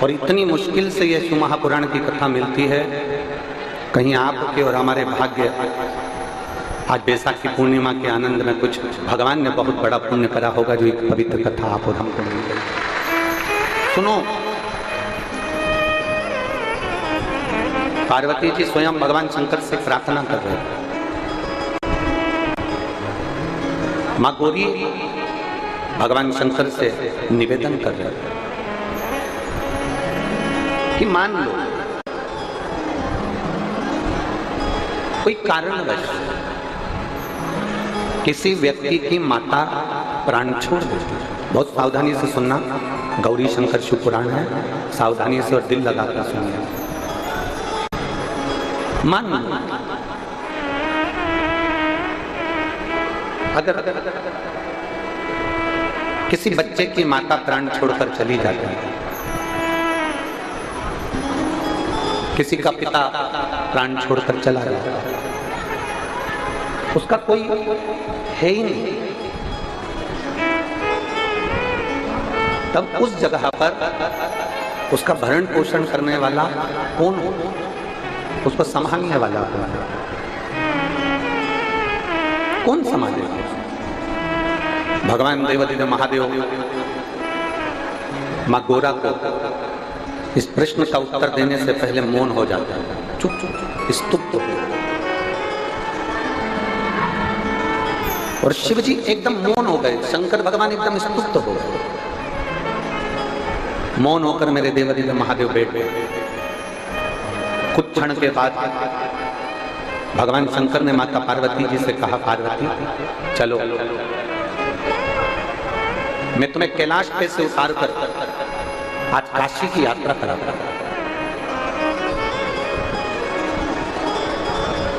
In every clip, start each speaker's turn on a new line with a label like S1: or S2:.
S1: और इतनी मुश्किल से ये शिव महापुराण की कथा मिलती है। कहीं आपके और हमारे भाग्य आज बैसाखी पूर्णिमा के आनंद में कुछ भगवान ने बहुत बड़ा पुण्य करा होगा जो एक पवित्र कथा आप और हमको मिल गई। सुनो, पार्वती जी स्वयं भगवान शंकर से प्रार्थना कर रहे हैं। माँ गौरी भगवान शंकर से निवेदन कर रहे हैं कि मान लो कोई कारणवश किसी व्यक्ति की माता प्राण छोड़ देती है। बहुत सावधानी से सुनना, गौरी शंकर शिव पुराण है, सावधानी से और दिल लगाकर सुनिए। मान लो अगर किसी बच्चे की माता प्राण छोड़कर चली जाती है, किसी का पिता प्राण छोड़कर चला जाता है, उसका कोई है ही नहीं, तब उस जगह पर उसका भरण पोषण करने वाला कौन हो, उसको संभालने वाला कौन संभालेगा? भगवान देवादिदेव महादेव माँ गौरा को इस प्रश्न का उत्तर देने से पहले मौन हो जाता है, चुप चुप स्तुप्त हो। और शिव जी एकदम मौन हो गए, शंकर भगवान एकदम स्तुप्त हो गए। मौन होकर मेरे देवादिदेव महादेव बैठ गए। कुछ क्षण के बाद भगवान शंकर ने माता पार्वती जी से कहा, पार्वती चलो मैं तुम्हें कैलाश पे से उतार कर आज काशी की यात्रा कराता हूं।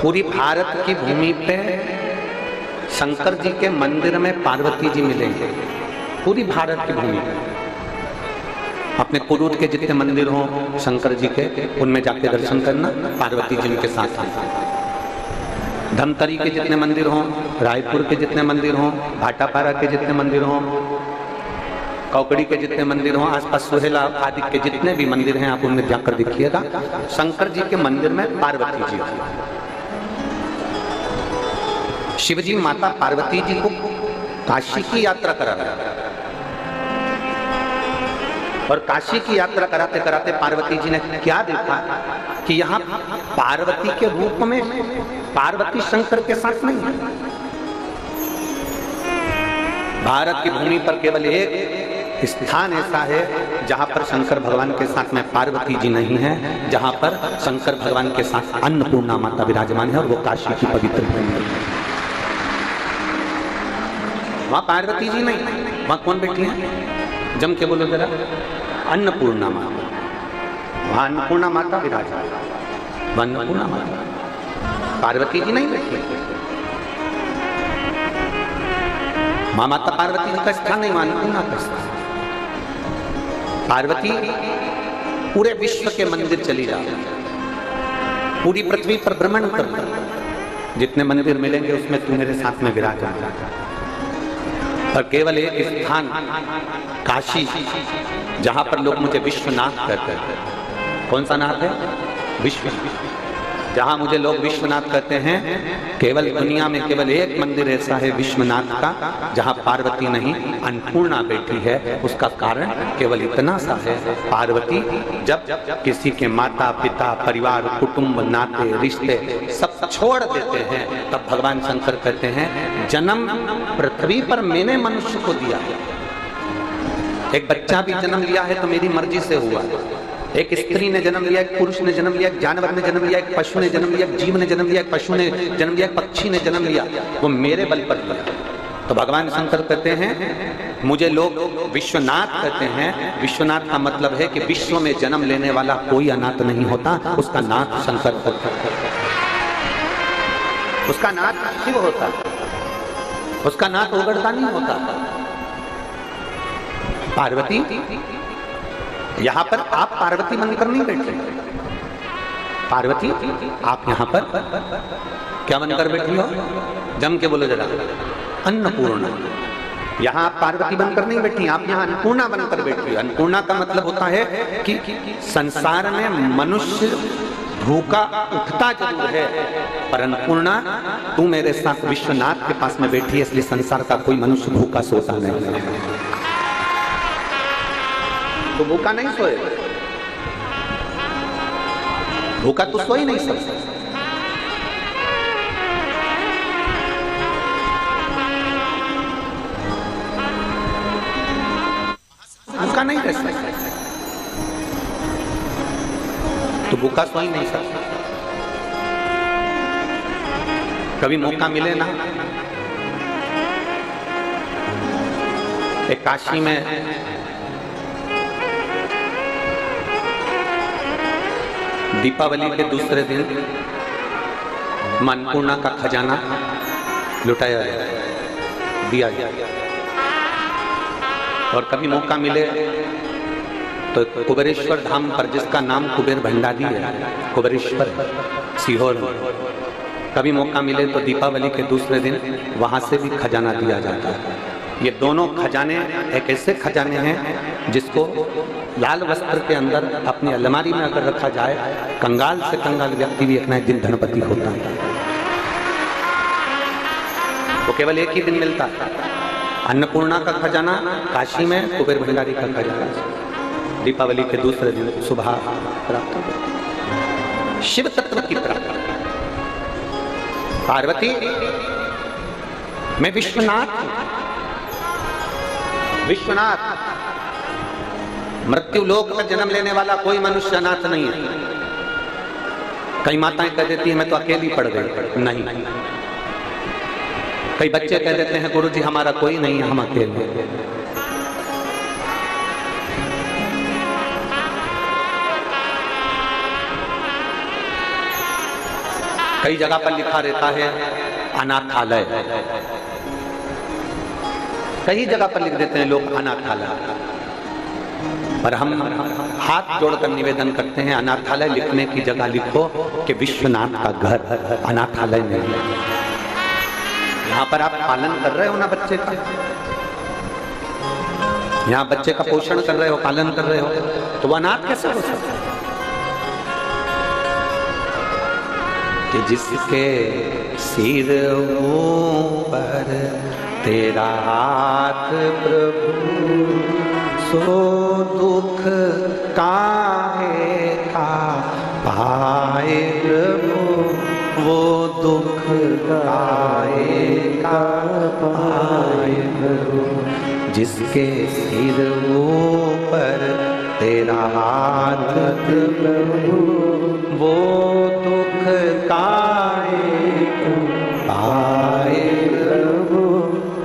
S1: पूरी भारत की भूमि पे शंकर जी के मंदिर में पार्वती जी मिलेंगे। पूरी भारत की भूमि पे अपने कुरूद के जितने मंदिर हों शंकर जी के, उनमें जाके दर्शन करना, पार्वती जी के साथ आना। धमतरी के जितने मंदिर हों, रायपुर के जितने मंदिर हों, भाटापारा के जितने मंदिर हों, कौकड़ी के जितने मंदिर हों, आसपास सुहेला आदि के जितने भी मंदिर हैं आप उनमें जाकर देखिएगा। शंकर जी के मंदिर में पार्वती जी, शिव जी माता पार्वती जी को काशी की यात्रा करा रहे हैं। और काशी की यात्रा कराते कराते पार्वती जी ने क्या देखा कि यहाँ पार्वती के रूप में पार्वती शंकर के साथ नहीं है। भारत की भूमि पर केवल एक स्थान ऐसा है जहां पर शंकर भगवान के साथ में पार्वती जी नहीं है, जहां पर शंकर भगवान के साथ अन्नपूर्णा माता विराजमान है, और वो काशी की पवित्र भूमि है। वहां पार्वती जी नहीं, वहां कौन बैठी है? जम के बोलो जरा, अन्नपूर्णा माता। वहां अन्नपूर्णा माता विराजमान, अन्नपूर्णा माता, पार्वती जी नहीं बैठी। मां माता पार्वती जी का स्थान नहीं, अन्नपूर्णा का स्थान। पार्वती पूरे विश्व के मंदिर चली जाए, पूरी पृथ्वी पर भ्रमण कर, जितने मंदिर मिलेंगे उसमें तू मेरे साथ में विराजमान। और केवल एक स्थान काशी, जहां पर लोग मुझे विश्वनाथ कहते हैं। कौन सा नाथ है? विश्व। जहां मुझे लोग विश्वनाथ कहते हैं, केवल दुनिया में केवल एक मंदिर ऐसा है विश्वनाथ का जहां पार्वती नहीं अन्नपूर्णा बैठी है। उसका कारण केवल इतना सा है, पार्वती जब किसी के माता पिता परिवार कुटुंब नाते रिश्ते सब छोड़ देते हैं, तब भगवान शंकर कहते हैं जन्म पृथ्वी पर मैंने मनुष्य को दिया है। एक बच्चा भी जन्म लिया है तो मेरी मर्जी से हुआ। एक स्त्री ने जन्म लिया, एक पुरुष ने जन्म लिया, एक जानवर ने जन्म लिया, एक पशु ने जन्म लिया, एक जीव ने जन्म लिया, एक पशु ने जन्म लिया, एक पक्षी ने जन्म लिया, वो मेरे बल पर लिया। तो भगवान शंकर कहते हैं मुझे लोग विश्वनाथ कहते हैं। विश्वनाथ का मतलब है कि विश्व में जन्म लेने वाला कोई अनाथ नहीं होता, उसका नाथ शंकर होता है, उसका नाथ शिव होता है, उसका नाथ उगड़ता नहीं होता। पार्वती, यहां पर आप पार्वती बनकर नहीं बैठे, पार्वती आप यहां पर क्या बनकर बैठी हो? जम के बोलो जरा, अन्नपूर्णा। यहाँ आप पार्वती बनकर नहीं बैठी, आप यहाँ अन्नपूर्णा बनकर बैठी। अन्नपूर्णा का मतलब होता है कि संसार में मनुष्य भूखा उठता जरूर है, पर अन्नपूर्णा तू मेरे साथ विश्वनाथ के पास में बैठी है, इसलिए संसार का कोई मनुष्य भूखा सोता नहीं है। तो भूखा नहीं सोए, भूखा तो सो ही नहीं सकता। भूखा नहीं रह सकता, तो भूखा सो ही नहीं सकता। कभी मौका मिले ना, एक काशी में दीपावली के दूसरे दिन अन्नपूर्णा का खजाना लुटाया दिया गया। और कभी मौका मिले तो कुबेरेश्वर धाम पर, जिसका नाम कुबेर भंडारी है, कुबेरेश्वर सीहोर में, कभी मौका मिले तो दीपावली के दूसरे दिन वहां से भी खजाना दिया जाता है। ये दोनों खजाने एक ऐसे खजाने हैं जिसको लाल वस्त्र के अंदर अपनी अलमारी में अगर रखा जाए, कंगाल से कंगाल व्यक्ति भी एक ना एक दिन धनपति होता है। तो केवल एक ही दिन मिलता है। अन्नपूर्णा का खजाना काशी में, कुबेर भंडारी का खजाना दीपावली के दूसरे दिन सुबह प्राप्त हो। शिव तत्व की प्राप्ति। पार्वती, मैं विश्वनाथ, विश्वनाथ, मृत्यु लोक में जन्म लेने वाला कोई मनुष्य अनाथ नहीं है। कई माताएं कह देती हैं मैं तो अकेली पड़ गई, नहीं। कई बच्चे कह देते हैं गुरुजी हमारा कोई नहीं है, हम अकेले। कई जगह पर लिखा रहता है अनाथालय, कई जगह पर लिख देते हैं लोग अनाथालय, पर हम हाथ जोड़कर निवेदन करते हैं अनाथालय लिखने की जगह लिखो कि विश्वनाथ का घर, अनाथालय नहीं। यहाँ पर आप पालन कर रहे हो ना बच्चे का, यहाँ बच्चे का पोषण कर रहे हो, पालन कर रहे हो, तो वो अनाथ कैसे हो सकता है? कि जिसके सिर ऊपर तेरा हाथ प्रभु, सो दुख काहे का पाए प्रभु, वो दुख काहे का पाए प्रभु। जिसके सिर ऊपर तेरा हाथ प्रभु, वो दुख काहे पाए प्रभु,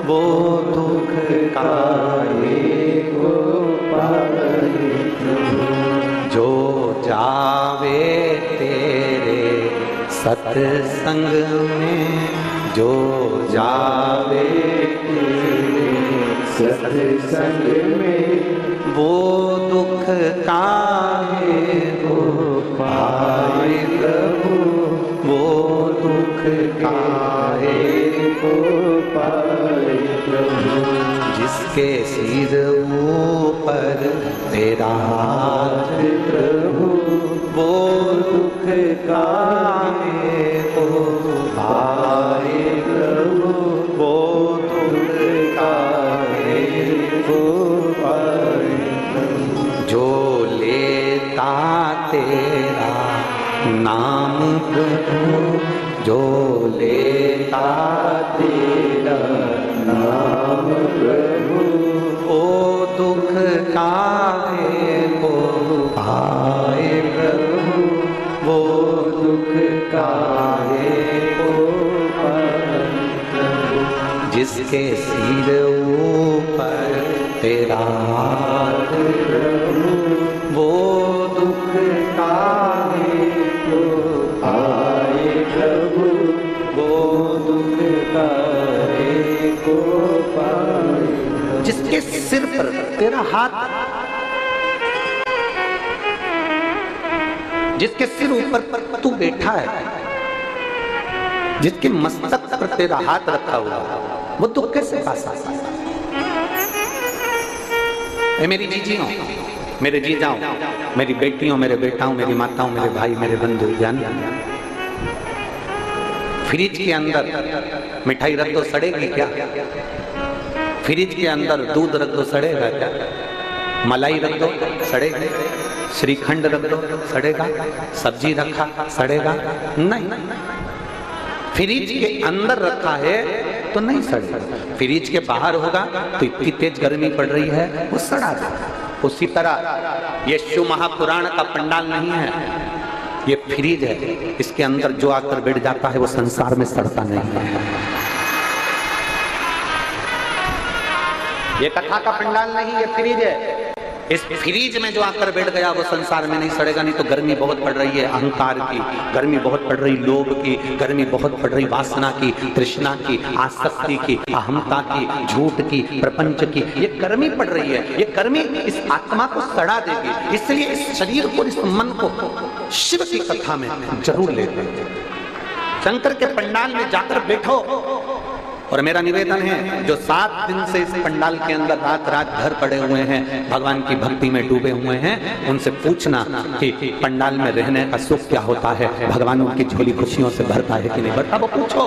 S1: वो दुख काहे को पाए प्रभु। जो जावे तेरे सत्संग में, जो जावे तेरे सत्संग में, वो दुख काहे को पाए प्रभु, वो दुख काहे को पाए प्रभु। जिसके सिर ऊपर तेरा हाथ प्रभु, वो दुख काहे को पाए प्रभु, वो दुख काहे को पाए प्रभु। जो लेता तेरा नाम प्रभु, जो लेता तेरा नाम प्रभु, ओ दुख काहे को पाए प्रभु, वो दुख काहे को पाए प्रभु। जिसके सिर ऊपर तेरा हाथ प्रभु, वो दुख काहे को पाए प्रभु, वो दुख काहे को पाए। जिसके सिर पर तेरा हाथ, जिसके सिर ऊपर तू बैठा है, जिसके मस्तक पर तेरा हाथ रखा हुआ, वो दुख कैसे पा सकता है? ए मेरी जीजी हो, मेरे जीजाओ, मेरी बेटियों, मेरे बेटाओं, मेरी माताओं, मेरे भाई, मेरे बंधु जान, फ्रिज के अंदर मिठाई रख दो सड़ेगी क्या? फ्रिज के अंदर दूध रख दो सड़ेगा क्या? मलाई रख दो सड़ेगा? श्रीखंड रख दो सड़ेगा? सब्जी रखा सड़ेगा? नहीं। फ्रिज के अंदर रखा है तो नहीं सड़ेगा। फ्रिज के बाहर होगा तो इतनी तेज गर्मी पड़ रही है वो सड़ा देगा। उसी तरह ये शिव महापुराण का पंडाल नहीं है, ये फ्रिज है। इसके अंदर जो आकर बैठ जाता है वो संसार में सड़ता नहीं है। ये कथा का पंडाल नहीं, ये फ्रिज है। इस फ्रिज में जो आकर बैठ गया वो संसार में नहीं सड़ेगा। नहीं तो गर्मी बहुत पड़ रही है अहंकार की, गर्मी बहुत पड़ रही लोभ की, गर्मी बहुत पड़ रही वासना की, तृष्णा की, आसक्ति की, अहमता की, झूठ की, प्रपंच की। ये गर्मी पड़ रही है, ये गर्मी इस आत्मा को सड़ा देगी। इसलिए इस शरीर को, इस मन को शिव की कथा में जरूर ले शंकर के पंडाल में जाकर बैठो। और मेरा निवेदन है जो 7 दिन से इस पंडाल के अंदर रात रात भर पड़े हुए हैं, भगवान की भक्ति में डूबे हुए हैं, उनसे पूछना कि पंडाल में रहने का सुख क्या होता है, भगवान उनकी झोली खुशियों से भरता है कि नहीं भरता, वो पूछो।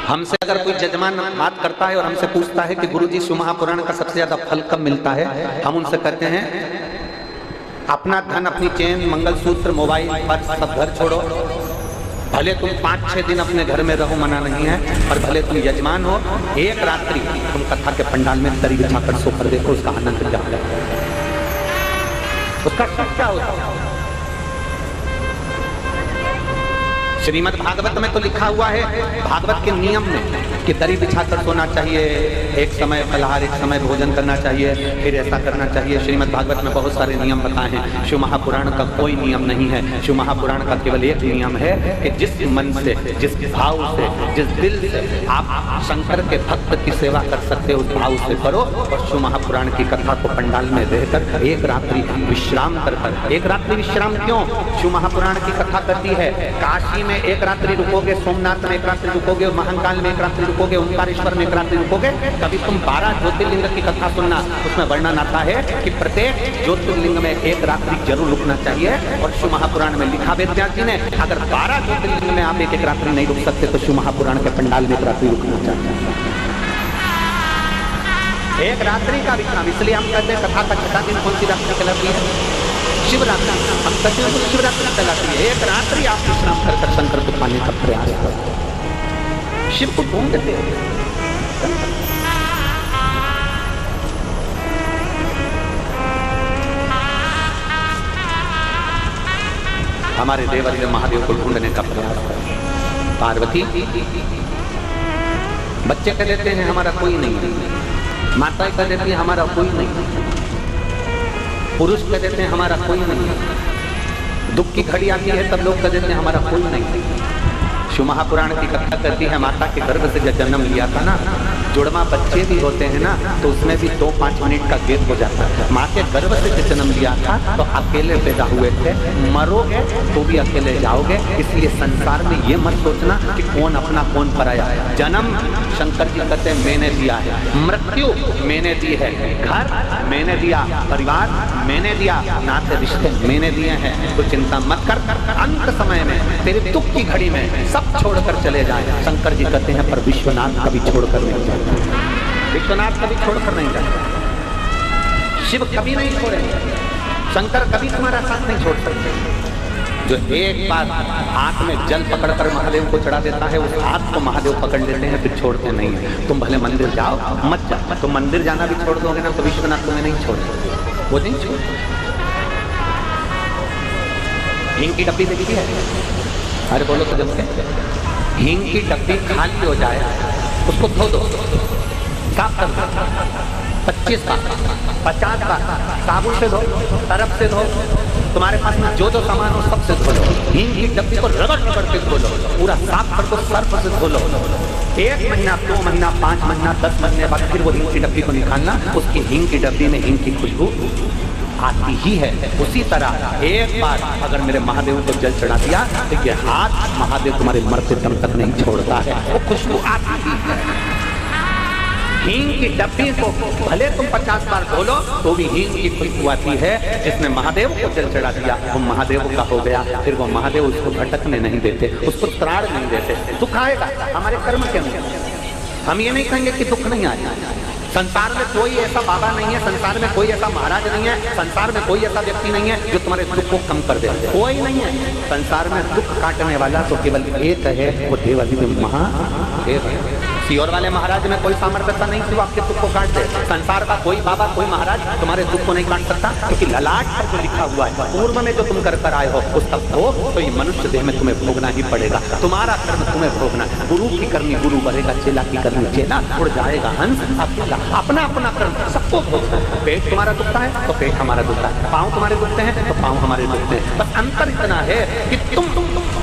S1: हमसे अगर कोई जजमान बात करता है और हमसे पूछता है कि गुरुजी शिव महापुराण का सबसे ज्यादा फल कब मिलता है, हम उनसे कहते हैं अपना धन, अपनी चेन, मंगलसूत्र, मोबाइल, पर्स सब घर छोड़ो। भले तुम 5-6 दिन अपने घर में रहो, मना नहीं है, पर भले तुम यजमान हो, एक रात्रि तुम कथा के पंडाल में दरी बिछाकर सो कर देखो, उसका आनंद क्या है, उसका सुख क्या होता है। श्रीमद् भागवत में तो लिखा हुआ है, भागवत के नियम में, कि दरी बिछाकर सोना चाहिए, एक समय फलाहार, एक समय भोजन करना चाहिए, फिर ऐसा करना चाहिए। श्रीमद् भागवत में बहुत सारे नियम बताए हैं। शिव महापुराण का कोई नियम नहीं है। शिव महापुराण का केवल एक नियम है कि जिस मन से, जिस भाव से, जिस दिल से आप शंकर के भक्त की सेवा कर सकते हो, उस भाव से करो। और शिव महापुराण की कथा को पंडाल में रहकर एक रात्रि विश्राम कर, एक रात्रि विश्राम क्यों? शिव महापुराण की कथा करती है, काशी में एक रात्रि रुकोगे, सोमनाथ में एक रात्रि रुकोगे, महाकाल में एक रात्रि रुकोगे, ओंकारेश्वर में एक रात्रि रुकोगे। कभी तुम 12 ज्योतिर्लिंग की कथा सुनना, उसमें वर्णन आता है कि प्रत्येक ज्योतिर्लिंग में एक रात्रि जरूर रुकना चाहिए। और शिव महापुराण में लिखा वेदव्यास जी ने, अगर 12 ज्योतिर्लिंग में आप एक रात्रि नहीं रुक सकते तो शिव महापुराण के पंडाल में एक रात्रि रुकना चाहिए, एक रात्रि का विश्राम। इसलिए हम कहते हैं कथा का 6वां दिन कौन सी रात्रि कहलाती है? शिवरात्रि। हम कहते हैं शिवरात्रि कहलाती है। एक रात्रि आप विश्राम कर शंकर को पाने का प्रयास करो, शिव को ढूंढते हैं। हमारे देवर ने महादेव को ढूंढने का प्रयास करा। पार्वती, बच्चे कह देते हैं हमारा कोई नहीं, माताएं कह देती हैं हमारा कोई नहीं, पुरुष कह देते हैं हमारा कोई नहीं, दुख की घड़ी आती है तब लोग कह देते हैं हमारा कोई नहीं। शिव महापुराण की कथा करती है, माता के गर्भ से जब जन्म लिया था ना, जुड़वा बच्चे भी होते हैं ना, तो उसमें भी 2-5 मिनट का गैप हो जाता है। माँ के गर्भ से जब जन्म लिया था तो अकेले पैदा हुए थे, मरोगे तो भी अकेले जाओगे। इसलिए संसार में ये मत सोचना कि कौन अपना कौन पराया। जन्म शंकर जी कहते हैं मैंने दिया है, मृत्यु मैंने दी है, घर मैंने दिया, परिवार मैंने दिया, नाते रिश्ते मैंने दिए हैं। तो चिंता मत कर, अंत समय में तेरे दुख की घड़ी में सब छोड़कर चले जाए। शंकर जी कहते हैं पर विश्वनाथ कभी छोड़कर नहीं जाए, विश्वनाथ कभी छोड़कर नहीं जाए, शिव कभी नहीं छोड़ेंगे, शंकर कभी तुम्हारा साथ नहीं छोड़ सकते। जो एक बार हाथ में जल पकड़कर महादेव को चढ़ा देता है, उस हाथ को महादेव पकड़ लेते हैं, फिर छोड़ते नहीं है। तुम भले मंदिर जाओ मत जाओ, तुम मंदिर जाना भी छोड़ दोगे ना तो विश्वनाथ तुम्हें नहीं छोड़ेंगे, वो नहीं छोड़ते। हींग की डब्बी देखी है? अरे बोलो तो जब हींग की डब्बी खाली हो जाए उसको धो दो, साफ कर दो, 25 बार 50 बार साबुन से धो, सरफ से धो, तुम्हारे पास में जो जो सामान हो सबसे धो लो। हींग की डब्बी को रगड़ रगड़ के धो लो, पूरा साफ कर दो, सर्फ से धो लो। 1 महीना, 2 महीना, 5 महीना, 10 महीने बाद फिर वो हींग की डब्बी को निकालना, उसकी हींग की डब्बी में हींग की खुशबू आती ही है। उसी तरह एक बार अगर मेरे महादेव को जल चढ़ा दिया तो ये हाथ महादेव तुम्हारे मरते दम तक नहीं छोड़ता है, वो खुशबू आती ही है। हींग की डब्बी को भले तुम 50 बार धोलो तो भी हींग की खुशबू आती है। जिसने महादेव को जल चढ़ा दिया वो महादेव का हो गया। फिर वो महादेव उसको भटकने नहीं देते, उसको त्राण नहीं देते। दुख आएगा हमारे कर्म के अनुसार, हम ये नहीं कहेंगे कि दुख नहीं आएगा। संसार में कोई ऐसा बाबा नहीं है, संसार में कोई ऐसा महाराज नहीं है, संसार में कोई ऐसा व्यक्ति नहीं है जो तुम्हारे दुख को कम कर दे, कोई नहीं है। संसार में दुख काटने वाला तो केवल एक है, वो देवाधिदेव महादेव है। सियोर वाले महाराज में कोई सामर्थ्यता नहीं कि वो आपके दुख को काट दे। संसार का कोई बाबा कोई महाराज तुम्हारे दुख को नहीं काट सकता, क्योंकि ललाट पर जो लिखा हुआ है पूर्व में जो तुम कर कर आए हो उस तक हो, तो ये मनुष्य देह में तुम्हें भोगना ही पड़ेगा। तुम्हारा कर्म तुम्हें भोगना है। गुरु की करनी गुरु बढ़ेगा, चेला की करनी चेला उड़ जाएगा हंस अकेला। अपना अपना कर्म सबको भोगना है। पेट तुम्हारा दुखता है तो पेट हमारा दुखता है, पाँव तुम्हारे दुखते हैं तो पाँव हमारे दुखते हैं। बस अंतर इतना है कि तुम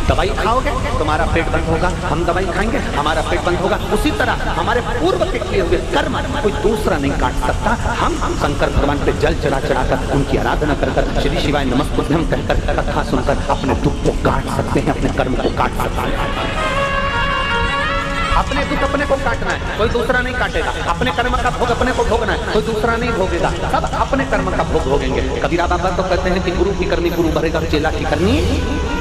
S1: दवाई खाओगे तुम्हारा पेट बंद होगा, हम दवाई खाएंगे हमारा पेट बंद होगा। उसी तरह हमारे पूर्व के किए हुए कर्म कोई दूसरा नहीं काट सकता। हम शंकर भगवान पे जल चढ़ा चढ़ाकर उनकी आराधना कर श्री शिवाय नमस्तुभ्यं कहकर कथा सुनकर अपने दुख को काट सकते हैं, अपने कर्म को काट सकते हैं। अपने दुख अपने को काटना है, कोई दूसरा नहीं काटेगा। अपने कर्म का भोग अपने को भोगना है, कोई दूसरा नहीं भोगेगा। सब अपने कर्म का भोग भोगेंगे। कबीरा बाबा तो कहते हैं कि गुरु की करनी गुरु भरेगा, चेला की करनी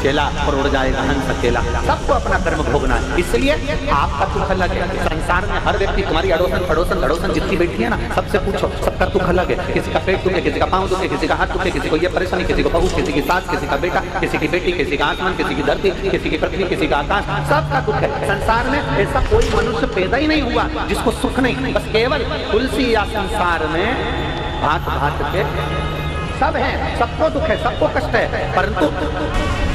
S1: चेला पर उड़ जाएगा हंस अकेला। सबको अपना कर्म भोगना है। इसलिए आपका दुख अलग है। संसार में हर व्यक्ति तुम्हारी अड़ोसन पड़ोसन लड़ोसन जितनी बैठी है ना, सबसे पूछो, सबका दुख अलग है। किसी का पेट दुखे, किसी का पाँव दुखे, किसी का हाथ दुखे, किसी को ये परेशानी, किसी को बहू, किसी की सास, किसी का बेटा, किसी की बेटी, किसी का आसमान, किसी की धरती, किसी की पृथ्वी, किसी का आकाश, सबका दुख है। संसार में ऐसा कोई मनुष्य पैदा ही नहीं हुआ जिसको सुख नहीं। बस केवल तुलसी या संसार में भांत भांत के सब हैं, सबको दुख है, सबको कष्ट है। परंतु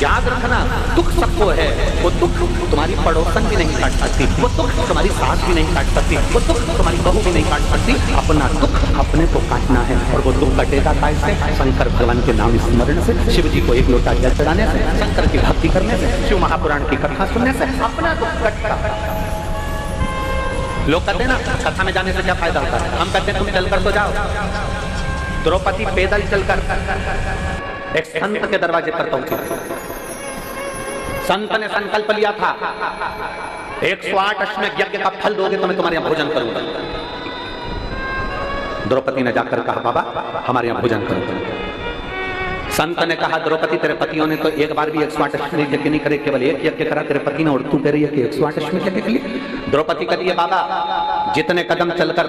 S1: याद रखना, दुख सबको है। वो दुख तुम्हारी पड़ोसन भी नहीं काट सकती, वो दुख तुम्हारी सास भी नहीं काट सकती, वो दुख तुम्हारी बहू भी नहीं काट सकती। अपना दुख अपने को काटना है। और वो दुख कटेगा कैसे? शंकर भगवान के नाम स्मरण से, शिव जी को एक लोटा जल चढ़ाने से, शंकर की भक्ति करने से, शिव महापुराण की कथा सुनने से अपना दुख कटता है। लोग कहते हैं ना कथा में जाने से क्या फायदा होता है, हम कहते हैं तुम चलकर तो जाओ। द्रौपदी पैदल चलकर एक संत के दरवाजे पर पहुंची। संत ने संकल्प लिया था 108 अश्वमेध यज्ञ का फल दोगे तो मैं तुम्हारे यहाँ भोजन करूंगा। द्रौपदी ने जाकर कहा बाबा हमारे यहाँ भोजन करूंगा। संत ने कहा द्रौपदी तेरे पतियों ने तो एक बार भी 108 अश्वमेध यज्ञ नहीं करे, केवल एक यज्ञ करा तेरे पति ने, और तू कह रही है कि 108 अश्वमेध यज्ञ के लिए। द्रौपदी कहती है बाबा जितने कदम चलकर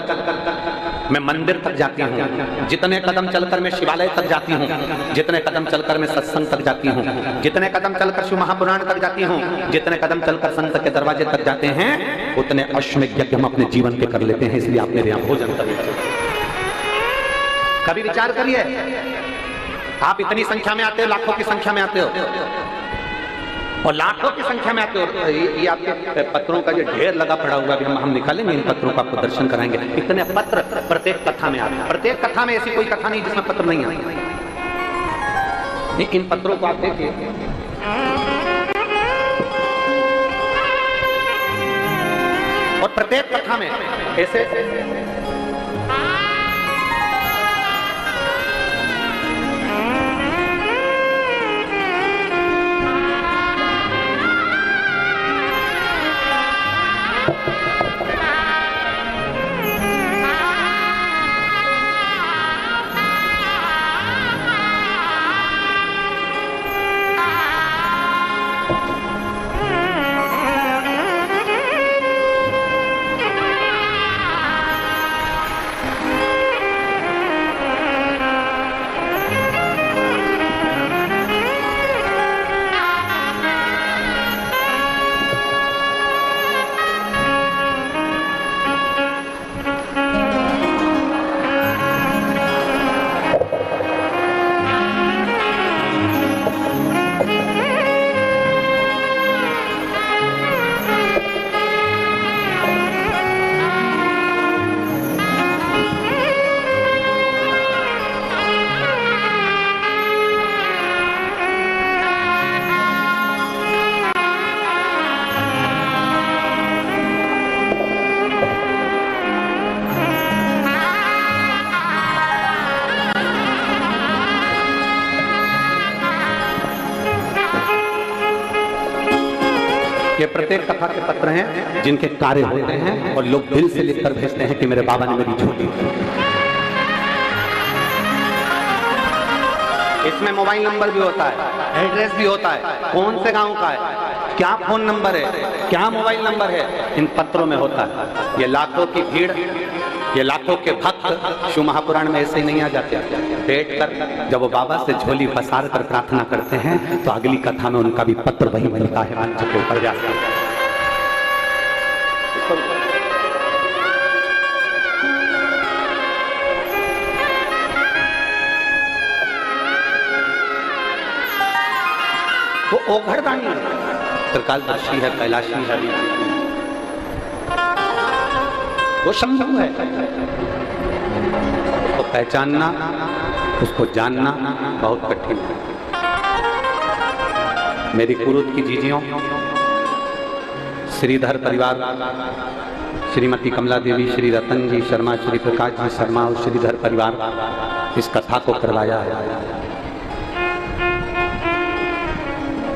S1: मैं मंदिर तक जाती हूँ, जितने कदम चलकर मैं शिवालय तक जाती हूँ, जितने कदम चलकर मैं सत्संग तक जाती हूँ, जितने कदम चलकर शिव महापुराण तक जाती हूँ, जितने कदम चलकर संत के दरवाजे तक जाते हैं, उतने अश्वमेध यज्ञ हम अपने जीवन के कर लेते हैं। इसलिए आप मेरे यहाँ भोजन करिए। कभी विचार करिए, आप इतनी संख्या में आते हो, लाखों की संख्या में आते हो, और लाखों की संख्या में आते हो। ये आपके पत्रों का जो ढेर लगा पड़ा हुआ है, हम निकालेंगे इन पत्रों का, आपको दर्शन कराएंगे। इतने पत्र प्रत्येक कथा में आते हैं। प्रत्येक कथा में ऐसी कोई कथा नहीं जिसमें पत्र नहीं आते। इन पत्रों को आप देखिए, और प्रत्येक कथा में ऐसे प्रत्येक कथा के पत्र हैं जिनके कार्य होते हैं और लोग दिल से लिखकर भेजते हैं कि मेरे बाबा ने मेरी झोली। इसमें मोबाइल नंबर भी होता है, एड्रेस भी होता है, कौन से गांव का है, क्या फोन नंबर है, क्या मोबाइल नंबर है, इन पत्रों में होता है। ये लाखों की भीड़, ये लाखों के भक्त शिव महापुराण में ऐसे ही नहीं आ जाते। बैठ कर जब वो बाबा से झोली पसार कर प्रार्थना करते हैं तो अगली कथा में उनका भी पत्र वही मिलता है, मंच के ऊपर जाता है। वो ओघड़दानी है, त्रिकालदर्शी है, कैलाशी है, वो शंभु है। उसको पहचानना, उसको जानना बहुत कठिन है। मेरी कुरुद की जीजियों, श्रीधर परिवार, श्रीमती कमला देवी, श्री रतन जी शर्मा, श्री प्रकाश जी शर्मा और श्रीधर परिवार इस कथा को करवाया है।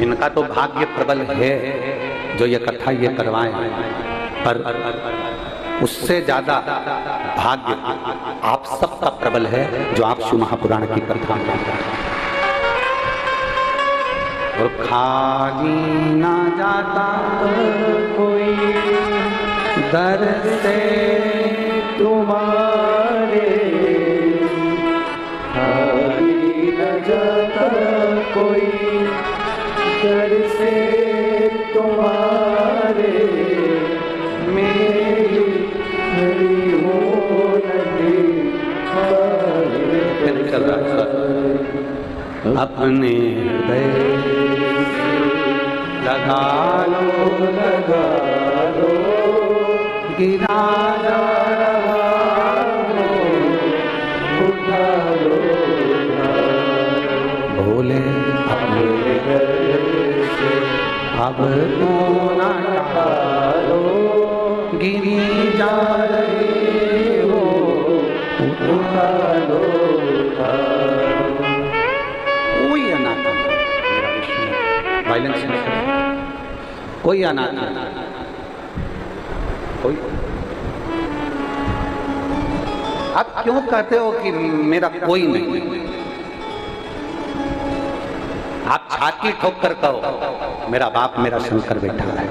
S1: इनका तो भाग्य प्रबल है जो ये कथा ये करवाएं, पर उससे ज्यादा भाग्य आप सबका प्रबल है जो आप शिव महापुराण की कथा में। और खाली ना जाता कोई दर से तुम्हारे, खाली ना जाता कोई दर से तुम्हारे, मेरी हरी हो नदी अपने हृदय लगा लो गिरा जा रहा हो, उठा लो भोले अपने अब तो ना टालो, गिरी जा रही हो, उठा लो। कोई अनाथ मेरा विष्णु वायलेंस नहीं, कोई अनाथ नहीं, कोई। आप क्यों कहते हो कि मेरा कोई नहीं? आप छाती ठोक कर कहो मेरा बाप मेरा शंकर बैठा है,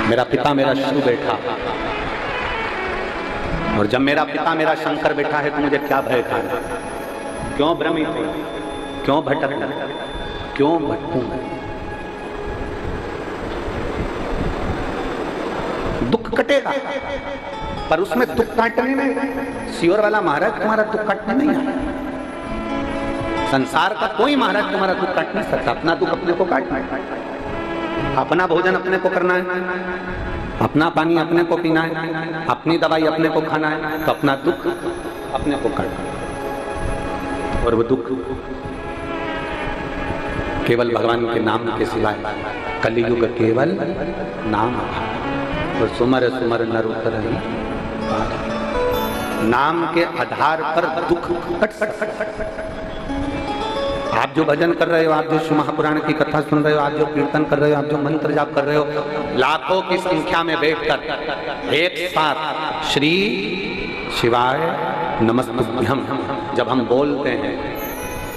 S1: मेरा पिता मेरा शिव बैठा। और जब मेरा पिता मेरा शंकर बैठा है तो मुझे क्या भय खाना? क्यों भ्रमित हो, क्यों भटकना, क्यों भटकूं? दुख कटेगा पर उसमें दुख काटने में सियोर वाला महाराज तुम्हारा दुख काटने नहीं आया। संसार का कोई महाराज तुम्हारा दुख काट नहीं सकता। अपना दुख अपने को काटना है, अपना भोजन अपने को करना है, अपना पानी अपने को पीना है, अपनी दवाई अपने को खाना है, तो अपना दुख अपने को काटना है। और वो दुख केवल भगवान के नाम के सिवाय, कलियुग केवल नाम और सुमर सुमर नर उतर ही। नाम के आधार पर दुख कट सकता। आप जो भजन कर रहे हो, आप जो शिव महापुराण की कथा सुन रहे हो, आप जो कीर्तन कर रहे हो, आप जो मंत्र जाप कर रहे हो, लाखों की संख्या में बैठकर एक साथ श्री शिवाय नमस्तुभ्यम जब हम बोलते हैं,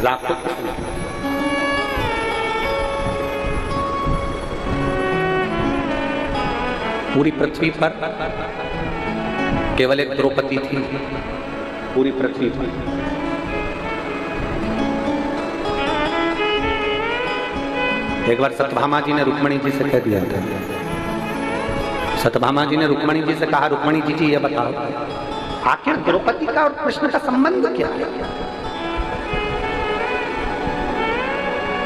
S1: लाखों पूरी पृथ्वी पर केवल एक द्रौपदी थी, पूरी पृथ्वी पर। एक बार सत्यभामा जी ने रुक्मणी जी से कह दिया था, सत्यभामा जी ने रुक्मणी जी से कहा, रुक्मणी जी ये बताओ आखिर द्रौपदी का और कृष्ण का संबंध क्या है?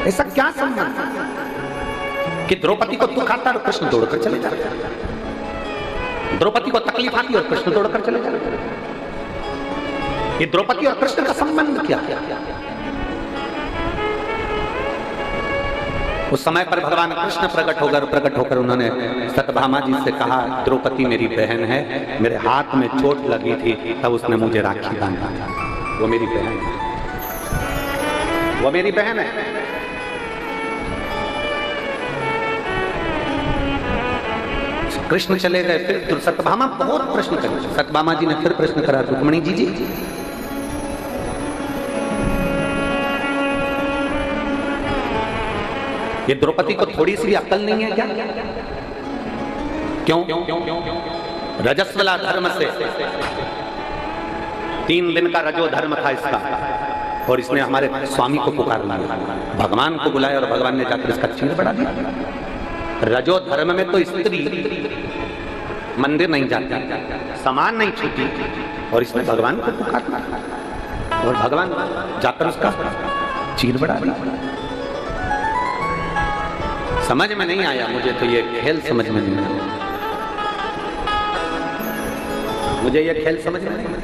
S1: ऐसा क्या संबंध कि द्रौपदी को दुख आता और कृष्ण दौड़कर चले जाते, द्रौपदी को तकलीफ आती और कृष्ण दौड़कर चले जाते? ये द्रौपदी और कृष्ण का संबंध क्या है? उस समय पर भगवान कृष्ण प्रकट होकर उन्होंने सत्यभामा जी से कहा, द्रौपदी मेरी बहन है, मेरे हाथ में चोट लगी थी तब उसने मुझे राखी बांधा था, वो मेरी बहन है, वो मेरी बहन है। कृष्ण चले गए, फिर तो सत्यभामा बहुत प्रश्न करे। सत्यभामा जी ने फिर प्रश्न करा, रुक्मिणी जी ये द्रौपदी को थोड़ी सी भी अक्ल नहीं है क्या? क्यों? रजस्वला धर्म से 3 दिन का रजो धर्म था इसका, और इसने हमारे स्वामी को पुकार लिया, भगवान को बुलाया और भगवान ने जाकर इसका चीर बढ़ा दिया। रजो धर्म में तो स्त्री मंदिर नहीं जाती, सामान नहीं छूती, और इसने भगवान को पुकारा और भगवान जाकर उसका चीर बढ़ा दिया। समझ में नहीं आया मुझे, तो ये खेल समझ में नहीं आया मुझे, ये खेल समझ में नहीं आया।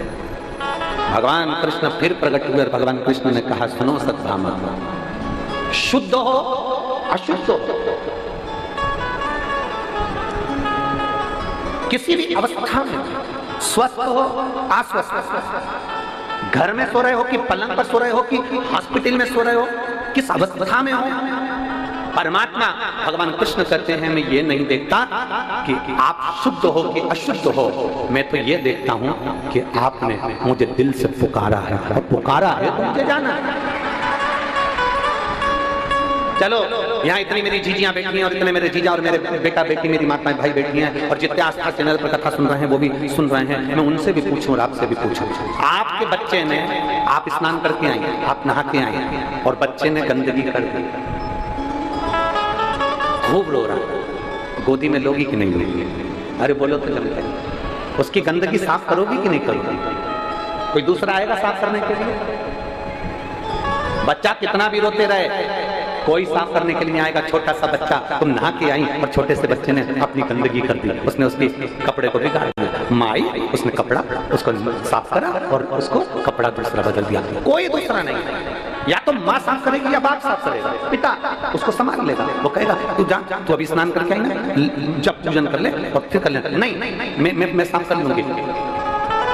S1: भगवान कृष्ण फिर प्रकट हुए और भगवान कृष्ण ने कहा, सुनो सत्यभामा, शुद्ध हो अशुद्ध हो, किसी भी अवस्था में, स्वस्थ हो अस्वस्थ, घर में सो रहे हो कि पलंग पर सो रहे हो कि हॉस्पिटल में सो रहे हो, किस अवस्था में हो, परमात्मा भगवान कृष्ण कहते हैं, मैं ये नहीं देखता कि आप शुद्ध हो कि अशुद्ध हो, मैं तो ये देखता हूं कि आपने मुझे दिल से पुकारा है, और पुकारा है तो मुझे जाना है। चलो, यहाँ इतनी मेरी जीजियां बैठी हैं और इतने मेरे जीजा और मेरे बेटा बेटी, मेरी माताएं भाई बैठी हैं, और जितने आस्था चैनल पर कथा सुन रहे हैं वो भी सुन रहे हैं, मैं उनसे भी पूछूं और आपसे भी पूछूं, आपके बच्चे ने, आप स्नान करके आए, आप नहा के आए, और बच्चे ने गंदगी कर दी, खूब रो रहा, गोदी में लोगी कि नहीं लोगी? अरे बोलो तो जल्दी, उसकी गंदगी साफ करोगी कि नहीं करोगी? कोई दूसरा आएगा साफ करने के लिए? बच्चा कितना भी रोते रहे, कोई साफ करने के लिए नहीं आएगा। छोटा सा बच्चा, तुम नहा के आई और छोटे से बच्चे ने अपनी गंदगी कर दी, उसने उसके कपड़े को बिगाड़ दिया, माई उसने कपड़ा उसको साफ करा और उसको कपड़ा दूसरा बदल दिया। कोई दूसरा नहीं, या तो माँ साफ करेगी या बाप साफ करेगा, पिता उसको संभाल लेगा, वो कहेगा तू जा, तू अभी स्नान करके आई ना, जब पूजन कर ले और फिर कर ले, नहीं मैं साफ कर लूंगी।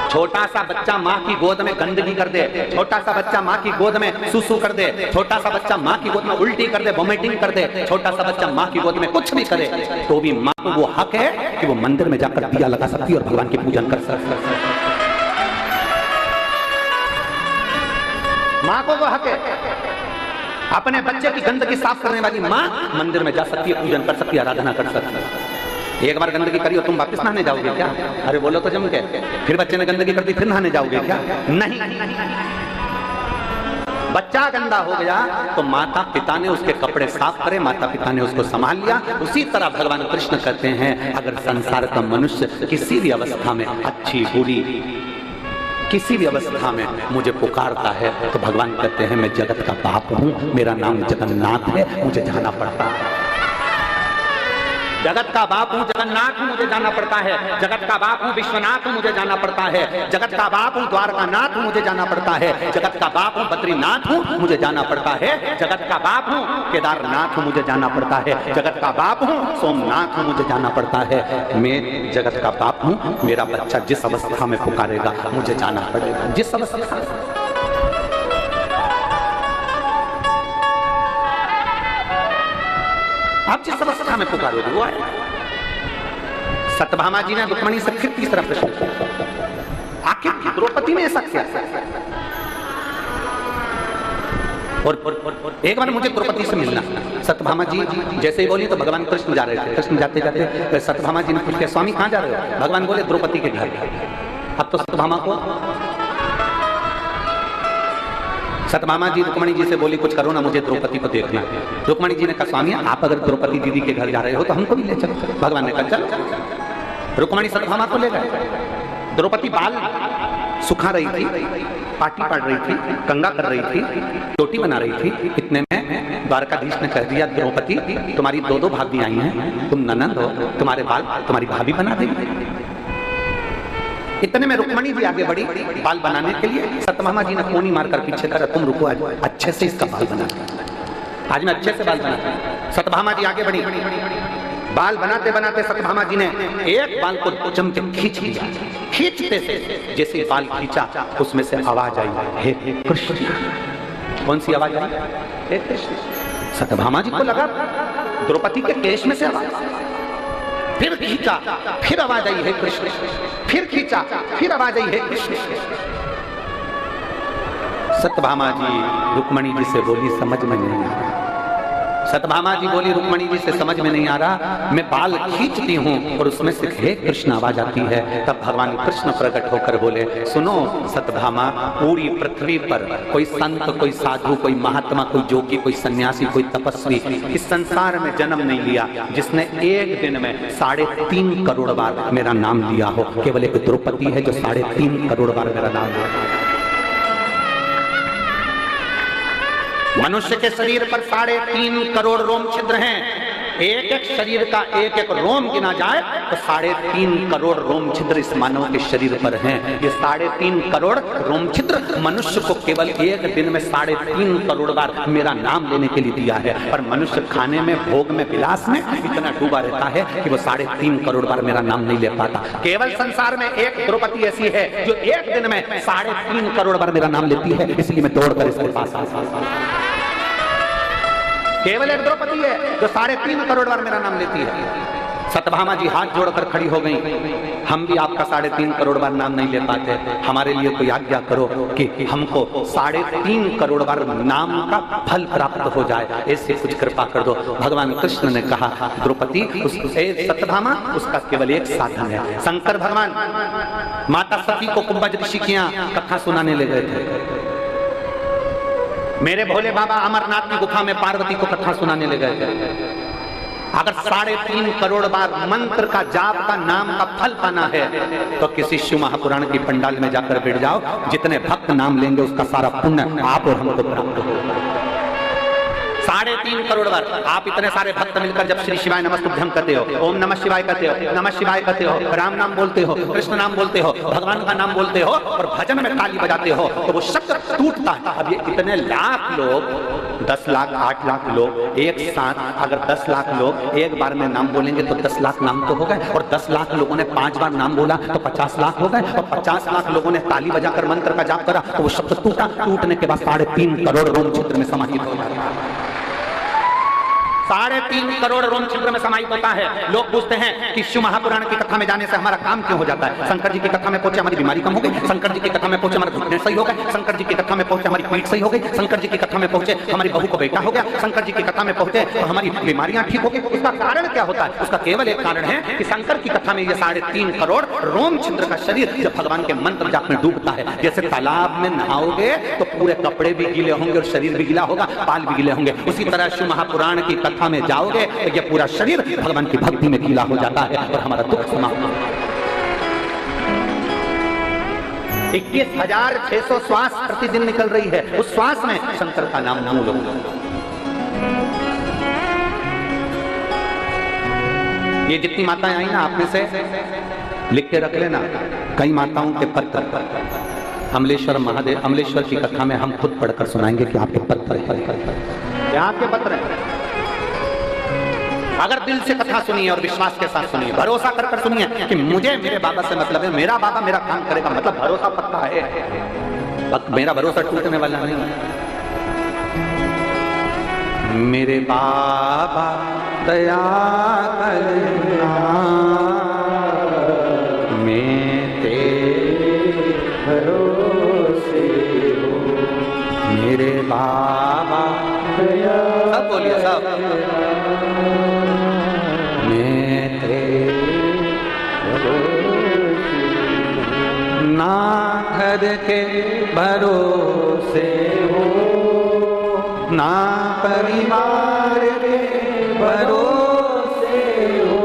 S1: छोटा सा बच्चा माँ की गोद में गंदगी कर दे, छोटा सा बच्चा माँ की गोद में सुसु कर दे, छोटा सा बच्चा माँ की गोद में उल्टी कर दे, वोमिटिंग कर दे, छोटा सा बच्चा माँ की गोद में कुछ भी करे, तो भी माँ को वो हक है कि वो मंदिर में जाकर दिया लगा सकती है और भगवान की पूजन कर सकती है। माँ को वो हक है, अपने बच्चे की गंदगी साफ करने वाली माँ मंदिर में जा सकती है, पूजन कर सकती है, आराधना कर सकती है। एक बार गंदगी करी और तुम वापस नहाने जाओगे क्या? अरे बोलो तो जम के, फिर बच्चे ने गंदगी कर दी फिर नहाने जाओगे क्या? नहीं। बच्चा गंदा हो गया तो माता पिता ने उसके कपड़े साफ करे, माता पिता ने उसको संभाल लिया। उसी तरह भगवान कृष्ण कहते हैं, अगर संसार का मनुष्य किसी भी अवस्था में, अच्छी बुरी किसी भी अवस्था में मुझे पुकारता है, तो भगवान कहते हैं मैं जगत का बाप हूं, मेरा नाम जगन्नाथ है, मुझे जाना पड़ता है। जगत का बाप हूं जगन्नाथ हूं, मुझे जाना पड़ता है। जगत का बाप हूं विश्वनाथ हूं, मुझे जाना पड़ता है। जगत का बाप हूं द्वारकानाथ हूं, मुझे जाना पड़ता है। जगत का बाप हूं बद्रीनाथ हूं, मुझे जाना पड़ता है। जगत का बाप हूं केदारनाथ हूं, मुझे जाना पड़ता है। जगत का बाप हूं सोमनाथ हूं, मुझे जाना पड़ता है। मैं जगत का बाप हूं, मेरा बच्चा जिस अवस्था में पुकारेगा मुझे जाना पड़ेगा, जिस अवस्था। आप जिस अवस्था में पुकारोगे वो आएगा। सत्यभामा जी ने रुक्मिणी से फिर तीसरा प्रश्न किया, आखिर द्रौपदी ने ऐसा किया? और एक बार मुझे द्रौपदी से मिलना। सत्यभामा जी जैसे ही बोली तो भगवान कृष्ण जा रहे थे। कृष्ण जाते जाते सत्यभामा जी ने पूछा, स्वामी कहाँ जा रहे हो? भगवान बोले द्रौपदी के घर। अब तो सत्यभामा जी रुक्मिणी जी से बोली, कुछ करो ना, मुझे द्रौपदी को देखना। रुक्मिणी जी ने कहा, स्वामी आप अगर द्रौपदी दीदी के घर जा रहे हो तो हमको भी ले चलो। भगवान ने कहा चल। रुक्मिणी सत्यभामा को ले गए। द्रौपदी बाल सुखा रही थी, पाटी पाड़ रही थी, कंगा कर रही थी, रोटी बना रही थी। इतने में द्वारकाधीश ने कह दिया, द्रौपदी तुम्हारी दो भाभी आई हैं, तुम ननद हो, तुम्हारे बाल तुम्हारी भाभी बना देगी। इतने में रुक्मिणी जी आगे बढ़ी बाल बनाने के लिए। सत्यभामा जी ने कोनी मारकर पीछे करा, तुम रुको, आज अच्छे से इसका बाल बना, आज मैं अच्छे से बाल बनाता। सत्यभामा जी आगे बढ़ी, बाल बनाते बनाते सत्यभामा जी ने एक बाल को चमके खींच लिया। खींचते से जैसे बाल खींचा उसमें से आवाज आई, हे कृष्ण। कौन सी आवाज आई? हे कृष्ण। सत्यभामा जी को लगा द्रौपदी के केश में से आवाज। फिर खींचा, फिर आवाज आई है कृष्ण, फिर खींचा, फिर आवाज आई है कृष्ण। सत्यभामा जी रुक्मणी जी से बोली, समझ में नहीं आ रहा। सत्यभामा जी बोली रुक्मणी जी से, समझ में नहीं आ रहा, मैं बाल खींचती हूँ और उसमें से हे कृष्ण आवाज आती है। तब भगवान कृष्ण प्रकट होकर बोले, सुनो सत्यभामा, पूरी पृथ्वी पर कोई संत, कोई साधु, कोई महात्मा, कोई जोगी, कोई सन्यासी, कोई तपस्वी इस संसार में जन्म नहीं लिया जिसने एक दिन में 3.5 करोड़ बार मेरा नाम लिया हो। केवल एक द्रौपदी है जो 3.5 करोड़ बार मेरा नाम लिया। मनुष्य के शरीर पर 3.5 करोड़ रोम छिद्र हैं। एक एक शरीर का एक एक रोम गिना जाए तो 3.5 करोड़ रोम छिद्र इस मानव के शरीर पर हैं। ये 3.5 करोड़ रोम छिद्र मनुष्य को केवल एक दिन में 3.5 करोड़ बार मेरा नाम लेने के लिए दिया है। पर मनुष्य खाने में, भोग में, विलास में इतना डूबा रहता है कि वो 3.5 करोड़ बार मेरा नाम नहीं ले पाता। केवल संसार में एक द्रौपदी ऐसी है जो एक दिन में 3.5 करोड़ बार मेरा नाम लेती है, इसलिए मैं दौड़कर इसके पास आ। केवल एक द्रौपदी है जो 3.5 करोड़ बार मेरा नाम लेती है। सत्यभामा जी हाथ जोड़कर खड़ी हो गई, हम भी आपका 3.5 करोड़ बार नाम नहीं ले पाते, हमारे लिए कोई आज्ञा करो कि हमको 3.5 करोड़ बार नाम का फल प्राप्त हो जाए, ऐसे कुछ कृपा कर दो। भगवान कृष्ण ने कहा, द्रौपदी सत्यभामा उसका केवल एक साधन है। शंकर भगवान माता सती को कुंभज ऋषि की कथा सुनाने ले गए थे। मेरे भोले बाबा अमरनाथ की गुफा में पार्वती को कथा सुनाने ले गए थे। अगर 3.5 करोड़ बार मंत्र का, जाप का, नाम का फल पाना है तो किसी शिव महापुराण की पंडाल में जाकर बैठ जाओ, जितने भक्त नाम लेंगे उसका सारा पुण्य आप और हमको प्राप्त होगा। 3.5 करोड़ बार आप इतने सारे भक्त मिलकर जब श्री शिवाय नमस्तुभ्यं कहते हो, ओम नमः शिवाय कहते हो, नमः शिवाय कहते हो, राम नाम बोलते हो, कृष्ण नाम बोलते हो, भगवान का नाम बोलते हो और भजन में ताली बजाते हो तो वो शब्द टूटता है। अब ये इतने लाख लोग, 10 लाख 8 लाख लोग एक साथ, अगर 10 लाख लोग एक बार में नाम बोलेंगे तो 10 लाख नाम तो हो गए, और 10 लाख लोगों ने 5 बार नाम बोला तो 50 लाख हो गए, और 50 लाख लोगों ने ताली बजाकर मंत्र का जाप करा तो वो शब्द टूटा। टूटने के बाद 3.5 करोड़ रोम छिद्र में समाहित हो जाता है। 3.5 करोड़ रोम छिद्र में समाहित होता है। लोग पूछते हैं कि शिव महापुराण की कथा में जाने से हमारा काम क्यों हो जाता है? शंकर जी की कथा में पहुंचे हमारी बीमारी कम हो गई, शंकर जी की कथा में पहुंचे हमारे घुटने सही हो गए, शंकर जी की कथा में पहुंचे हमारी पीठ सही हो गई, शंकर जी की कथा में पहुंचे हमारी बहू को बेटा हो गया, शंकर जी की कथा में पहुंचे तो हमारी बीमारियां ठीक हो गई। उसका कारण क्या होता है? उसका केवल एक कारण है कि शंकर की कथा में ये 3.5 करोड़ रोम छिद्र का शरीर जब भगवान के मंत्र जाप में डूबता है, जैसे तालाब में नहाओगे तो पूरे कपड़े भी गीले होंगे और शरीर भी गीला होगा, बाल भी गीले होंगे, उसी तरह शिव महापुराण की कथा में जाओगे तो ये पूरा शरीर भगवान की भक्ति में गीला हो जाता है और हमारा दुख समाप्त हो जाता है। 21,600 श्वास प्रतिदिन निकल रही है, उस श्वास में शंकर का नाम मूल होगा। ये जितनी माताएं आई ना, आप में से लिख के रख लेना, कई माताओं के पत्र अमलेश्वर महादेव, अमलेश्वर की कथा में हम खुद पढ़कर सुनाएंगे कि आपके पत्र क्या आपके पत्र हैं। अगर दिल से कथा सुनिए और विश्वास के साथ सुनिए, भरोसा कर कर सुनिए कि मुझे मेरे बाबा से मतलब है, मेरा बाबा मेरा काम करेगा, मतलब भरोसा पक्का है, मेरा भरोसा टूटने वाला नहीं। मेरे बाबा दया करना, मैं तेरे भरोसे हूँ। मेरे बाबा दया, सब बोलिए सब, ना घर के भरोसे हो, ना परिवार के भरोसे हो,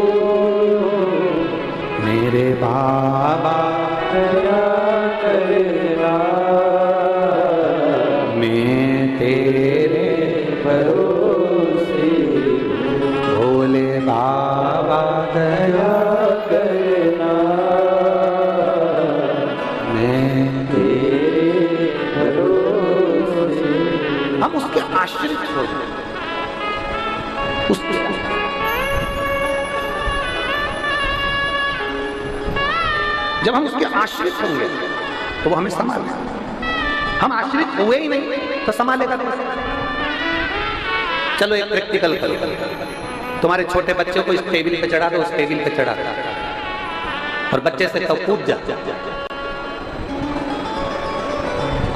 S1: मेरे बाबा दया करना, मैं तेरे भरोसे हूँ। भोले बाबा दया करना, हम उसके आश्रित हो जाए, उसके जब हम उसके आश्रित होंगे तो वो हमें संभालेगा। हम आश्रित हुए ही नहीं तो संभालेगा कैसे? चलो एक प्रैक्टिकल करो, तुम्हारे छोटे बच्चे को इस टेबल पे चढ़ा दो, उस टेबल पे चढ़ा दो और बच्चे से तो कूद जा,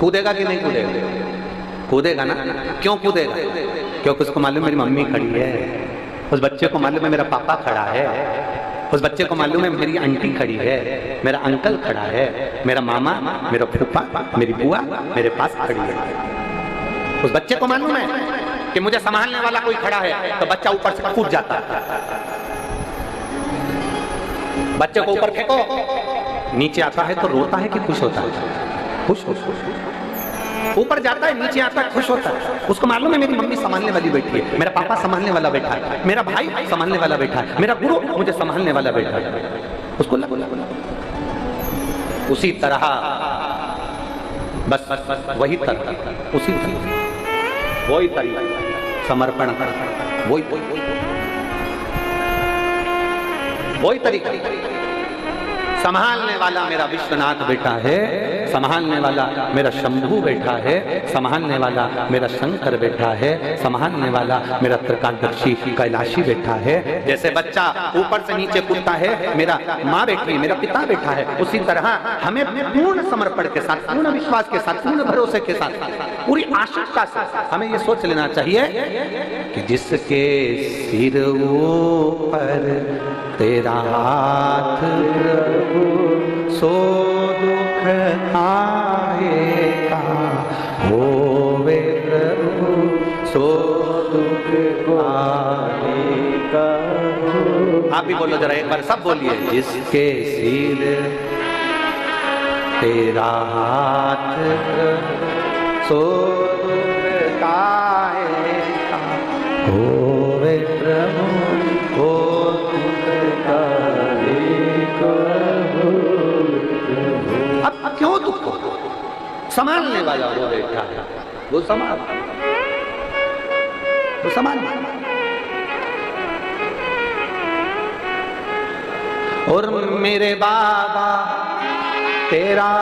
S1: कूदेगा कि नहीं कूदेगा? कूदेगा ना। क्यों कूदेगा? क्योंकि उसको मालूम मेरी मम्मी खड़ी है, उस बच्चे को मालूम है मेरा पापा खड़ा है, उस बच्चे को मालूम है मेरी आंटी खड़ी है, मेरा अंकल खड़ा है, मेरा मामा, मेरा फूफा, मेरी बुआ मेरे पास खड़ी है। उस बच्चे को मालूम है कि मुझे संभालने वाला कोई खड़ा है, तो बच्चा ऊपर से कूद जाता है। बच्चे को ऊपर फेंको, नीचे आता है तो रोता है कि खुश होता है? खुश हो। ऊपर जाता है, नीचे आता है, खुश होता है। उसको मालूम है मेरी मम्मी संभालने वाली बैठी है, मेरा पापा संभालने वाला बैठा है, मेरा भाई संभालने वाला बैठा है, मेरा गुरु मुझे संभालने वाला बैठा है। उसको लगा उसी तरह, बस वही तरह, उसी वही तरीका समर्पण कर, वही तरीका। संभालने वाला मेरा विश्वनाथ बैठा है, संभालने वाला मेरा शंभू बैठा है, संभालने वाला मेरा शंकर बैठा है, संभालने वाला मेरा त्रिकालदर्शी कैलाशी बैठा है। जैसे बच्चा ऊपर से नीचे कूदता है, मेरा माँ बैठी, मेरा पिता बैठा है, उसी तरह हमें अपने पूर्ण समर्पण के साथ, पूर्ण विश्वास के साथ, पूर्ण भरोसे के साथ, पूरी आशंका से हमें ये सोच लेना चाहिए कि जिसके सिर ऊपर तेरा हाथ प्रभु, सो दुख आएगा, होवे प्रभु सो दुख आएगा। आप भी बोलो जरा एक बार, सब बोलिए। जिसके सिर तेरा हाथ सो दुख आएगा, होवे प्रभु हो अब क्यों दुख? संभालने वाला वो बैठा है, वो संभाल, वो संभाल। और मेरे बाबा तेरा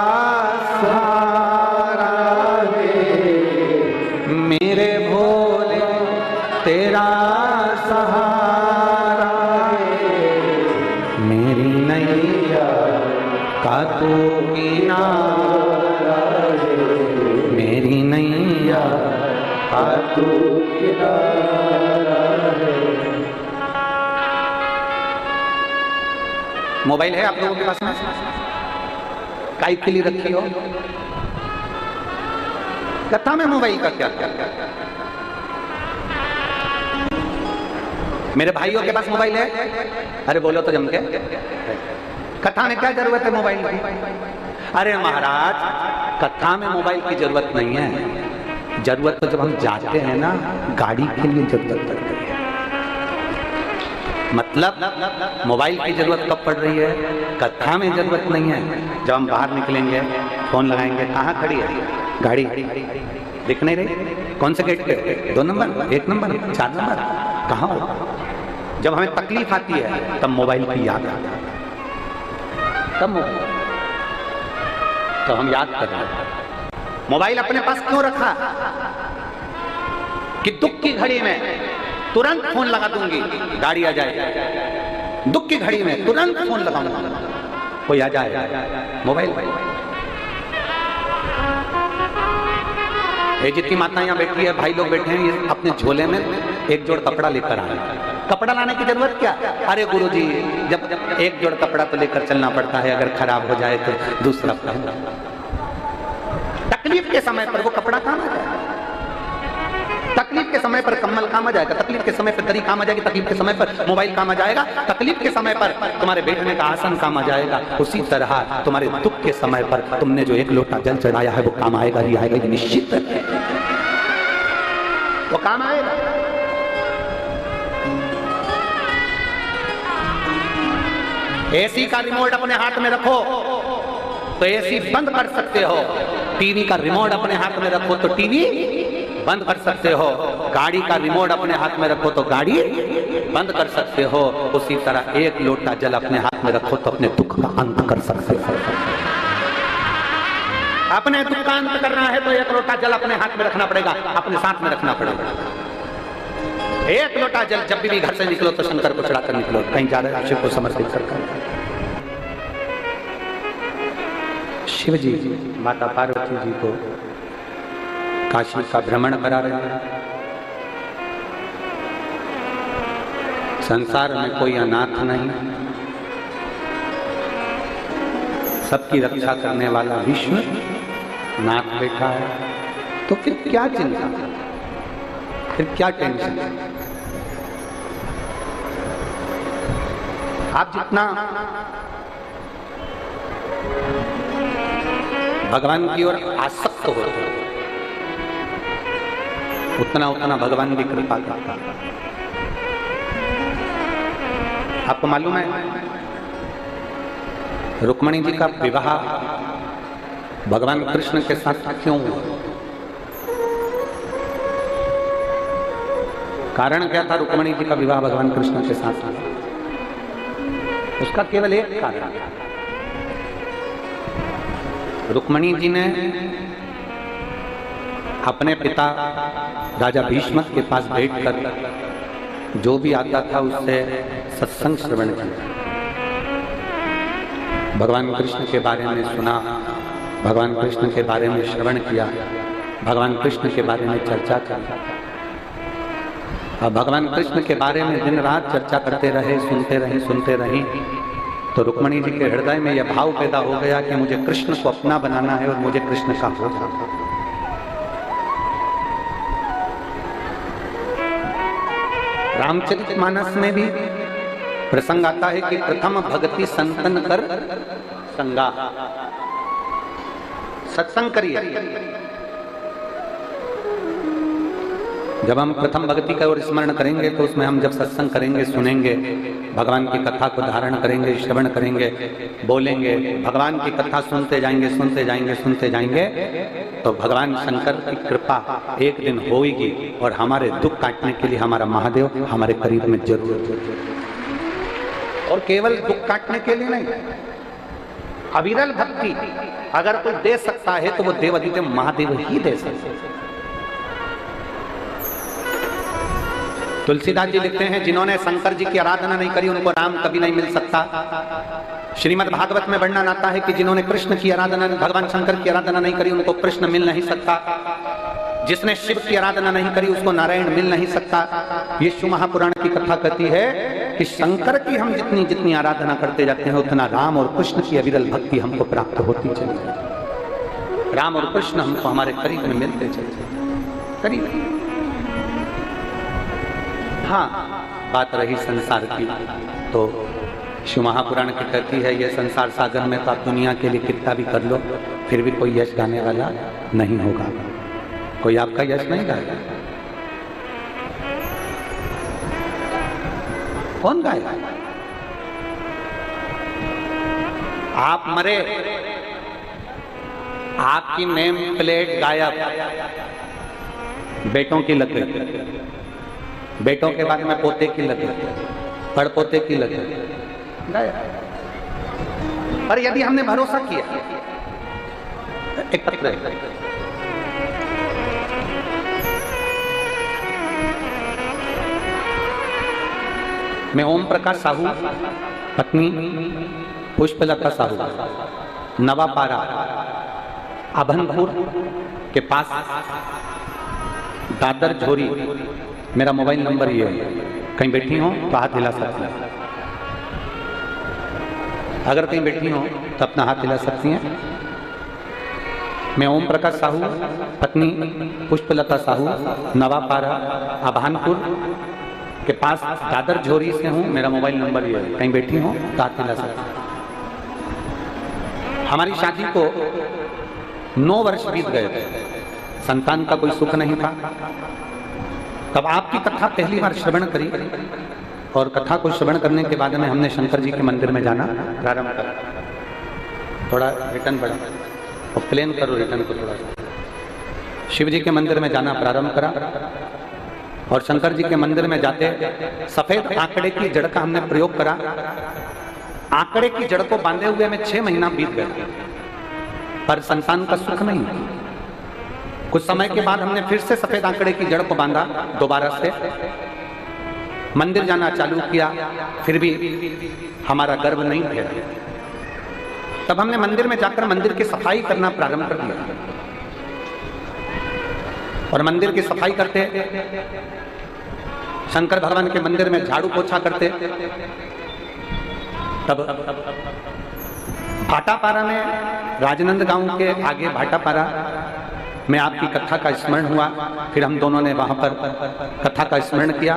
S1: सहारा है, मेरे भोले तेरा सहारा है, मेरी नैया का तू किनारा है, मेरी नैया का तू किनारा है। मोबाइल है आप लोगों के पास में? काई के लिए रखी हो? कथा में मोबाइल का क्या क्या? मेरे भाइयों के पास मोबाइल है? अरे बोलो तो जम के। कथा में क्या जरूरत है मोबाइल की? अरे महाराज, कथा में मोबाइल की जरूरत नहीं है। जरूरत तो जब हम जाते हैं ना, गाड़ी के लिए जरूरत पड़ती है। मतलब मोबाइल की जरूरत कब पड़ रही है? कथा में जरूरत नहीं है। जब हम बाहर निकलेंगे, फोन लगाएंगे, कहाँ खड़ी है गाड़ी? दिख नहीं रही? कौन से गेट पे? 2 नंबर, 1 नंबर, 4 नंबर, कहाँ हो? जब हमें तकलीफ आती है तब मोबाइल की याद आती है, तब तो हम याद कर रहे हैं। मोबाइल अपने पास क्यों रखा? कि दुख की घड़ी में तुरंत फोन लगा दूंगी, गाड़ी आ जाए। दुख की घड़ी में तुरंत फोन लगाऊंगा, कोई आ जाए, मोबाइल। ये जितनी माता यहाँ बैठी है, भाई लोग बैठे हैं, ये अपने झोले में एक जोड़ कपड़ा लेकर आए। कपड़ा लाने की जरूरत क्या? अरे गुरुजी, जब एक जोड़ कपड़ा तो लेकर चलना पड़ता है, अगर खराब हो जाए तो दूसरा पहनना। तकलीफ के समय पर वो कपड़ा काम आ जाएगा, तकलीफ के समय पर कम्बल काम आ जाएगा, तकलीफ के समय पर दरी काम आ जाएगी, तकलीफ के समय पर मोबाइल काम आ जाएगा, तकलीफ के समय पर तुम्हारे बैठने का आसन काम आ जाएगा। उसी तरह तुम्हारे दुख के समय पर तुमने जो 1 लोटा जल चढ़ाया है वो काम आएगा ही आएगा, ये निश्चित है, वो काम आएगा। एसी का रिमोट अपने हाथ में रखो तो एसी बंद कर सकते हो, टीवी का रिमोट अपने हाथ में रखो तो टीवी बंद कर सकते हो, गाड़ी का रिमोट अपने हाथ में रखो तो गाड़ी बंद कर सकते हो। उसी तरह 1 लोटा जल अपने हाथ में रखो तो अपने दुख का अंत कर सकते हो। अपने दुख का अंत करना है तो 1 लोटा जल अपने हाथ में रखना पड़ेगा, अपने साथ में रखना पड़ेगा। एक लोटा जल जब भी घर से निकलो तो शंकर को चढ़ाकर निकलो, कहीं जा रहे शिव को समर्पित कर। शिव जी माता पार्वती जी को काशी का भ्रमण करा रहे हैं। संसार में कोई अनाथ नहीं, सबकी रक्षा करने वाला विश्व नाथ बैठा है। तो फिर क्या चिंता, फिर क्या टेंशन? आप जितना भगवान की ओर आसक्त हो उतना उतना भगवान भी कृपा करता। आपको मालूम है रुक्मणी जी का विवाह भगवान कृष्ण के साथ क्यों हुआ? कारण क्या था रुक्मणी जी का विवाह भगवान कृष्ण के साथ? उसका केवल एक कारण। रुक्मणी जी ने अपने पिता राजा भीष्म के पास बैठकर जो भी आता था उससे सत्संग श्रवण किया, भगवान कृष्ण के बारे में सुना, भगवान कृष्ण के बारे में श्रवण किया, भगवान कृष्ण के बारे में चर्चा की। और भगवान कृष्ण के बारे में दिन रात चर्चा करते रहे, सुनते रहे, तो रुक्मणी जी के हृदय में यह भाव पैदा हो गया कि मुझे कृष्ण को अपना बनाना है और मुझे कृष्ण का हो जाना। रामचरितमानस में भी प्रसंग आता है कि प्रथम भक्ति संतन कर संगा, सत्संग करिए। जब हम प्रथम भक्ति का और स्मरण करेंगे तो उसमें हम जब सत्संग करेंगे, सुनेंगे, भगवान की कथा को धारण करेंगे, श्रवण करेंगे, बोलेंगे, भगवान की कथा सुनते जाएंगे, तो भगवान शंकर की कृपा एक दिन होगी और हमारे दुख काटने के लिए हमारा महादेव हमारे करीब में जरूर। और केवल दुख काटने के लिए नहीं, अविरल भक्ति अगर कोई दे सकता है तो वो देवादिदेव महादेव ही दे सकते हैं। तुलसीदास जी लिखते हैं जिन्होंने शंकर जी की आराधना नहीं करी उनको राम कभी नहीं मिल सकता। श्रीमद् भागवत में वर्णन आता है कि जिन्होंने कृष्ण की आराधना, भगवान शंकर की आराधना नहीं करी उनको कृष्ण मिल नहीं सकता। जिसने शिव की आराधना नहीं करी उसको नारायण मिल नहीं सकता। ये शिव महापुराण की कथा कहती है कि शंकर की हम जितनी जितनी आराधना करते जाते हैं उतना राम और कृष्ण की अविरल भक्ति हमको प्राप्त होती चली जाती। राम और कृष्ण हमको हमारे करीब में मिलते चले करीब। हाँ, बात रही संसार की, तो शिव महापुराण की कहती है ये संसार सागर में तो आप दुनिया के लिए कितना भी कर लो फिर भी कोई यश गाने वाला नहीं होगा, कोई आपका यश नहीं गाएगा। कौन गाएगा? आप मरे, आपकी नेम प्लेट गायब, बेटों की लग गई, बेटों के बारे में पोते की लग गई, पड़पोते की लग गई। पर यदि हमने भरोसा किया, एक पत्र मैं ओम प्रकाश साहू, पत्नी पुष्पलता साहू, नवापारा अभनपुर के पास दादर झोरी, मेरा मोबाइल नंबर ये है, कहीं बैठी हो तो हाथ हिला सकती हैं, अगर कहीं बैठी हो तो अपना हाथ हिला सकती हैं। मैं ओम प्रकाश साहू, पत्नी पुष्पलता साहू, नवापारा अभानपुर के पास दादर झोरी से हूँ, मेरा मोबाइल नंबर ये है, कहीं बैठी हो तो हाथ हिला सकती हैं। हमारी शादी को 9 वर्ष बीत गए थे, संतान का कोई सुख नहीं था। तब आपकी कथा पहली बार श्रवण करी और कथा को श्रवण करने के बाद में हमने शंकर जी के मंदिर में जाना प्रारंभ करा। थोड़ा रिटर्न बढ़ा और प्लेन करो रिटर्न को थोड़ा। शिव जी के मंदिर में जाना प्रारंभ करा और शंकर जी के मंदिर में जाते सफेद आंकड़े की जड़ का हमने प्रयोग करा। आंकड़े की जड़ को बांधे हुए में 6 महीना बीत गए, पर संतान का सुख नहीं। कुछ समय के बाद हमने फिर से सफेद आंकड़े की जड़ को बांधा दोबारा से, मंदिर जाना चालू किया, फिर भी हमारा गर्व नहीं ठहरा। तब हमने मंदिर में जाकर मंदिर की सफाई करना प्रारंभ कर दिया, और मंदिर की सफाई करते, शंकर भगवान के मंदिर में झाड़ू पोछा करते। तब भाटापारा में, राजनंद गांव के आगे भाटापारा में आपकी कथा का स्मरण हुआ। फिर हम दोनों ने वहां पर कथा का स्मरण किया,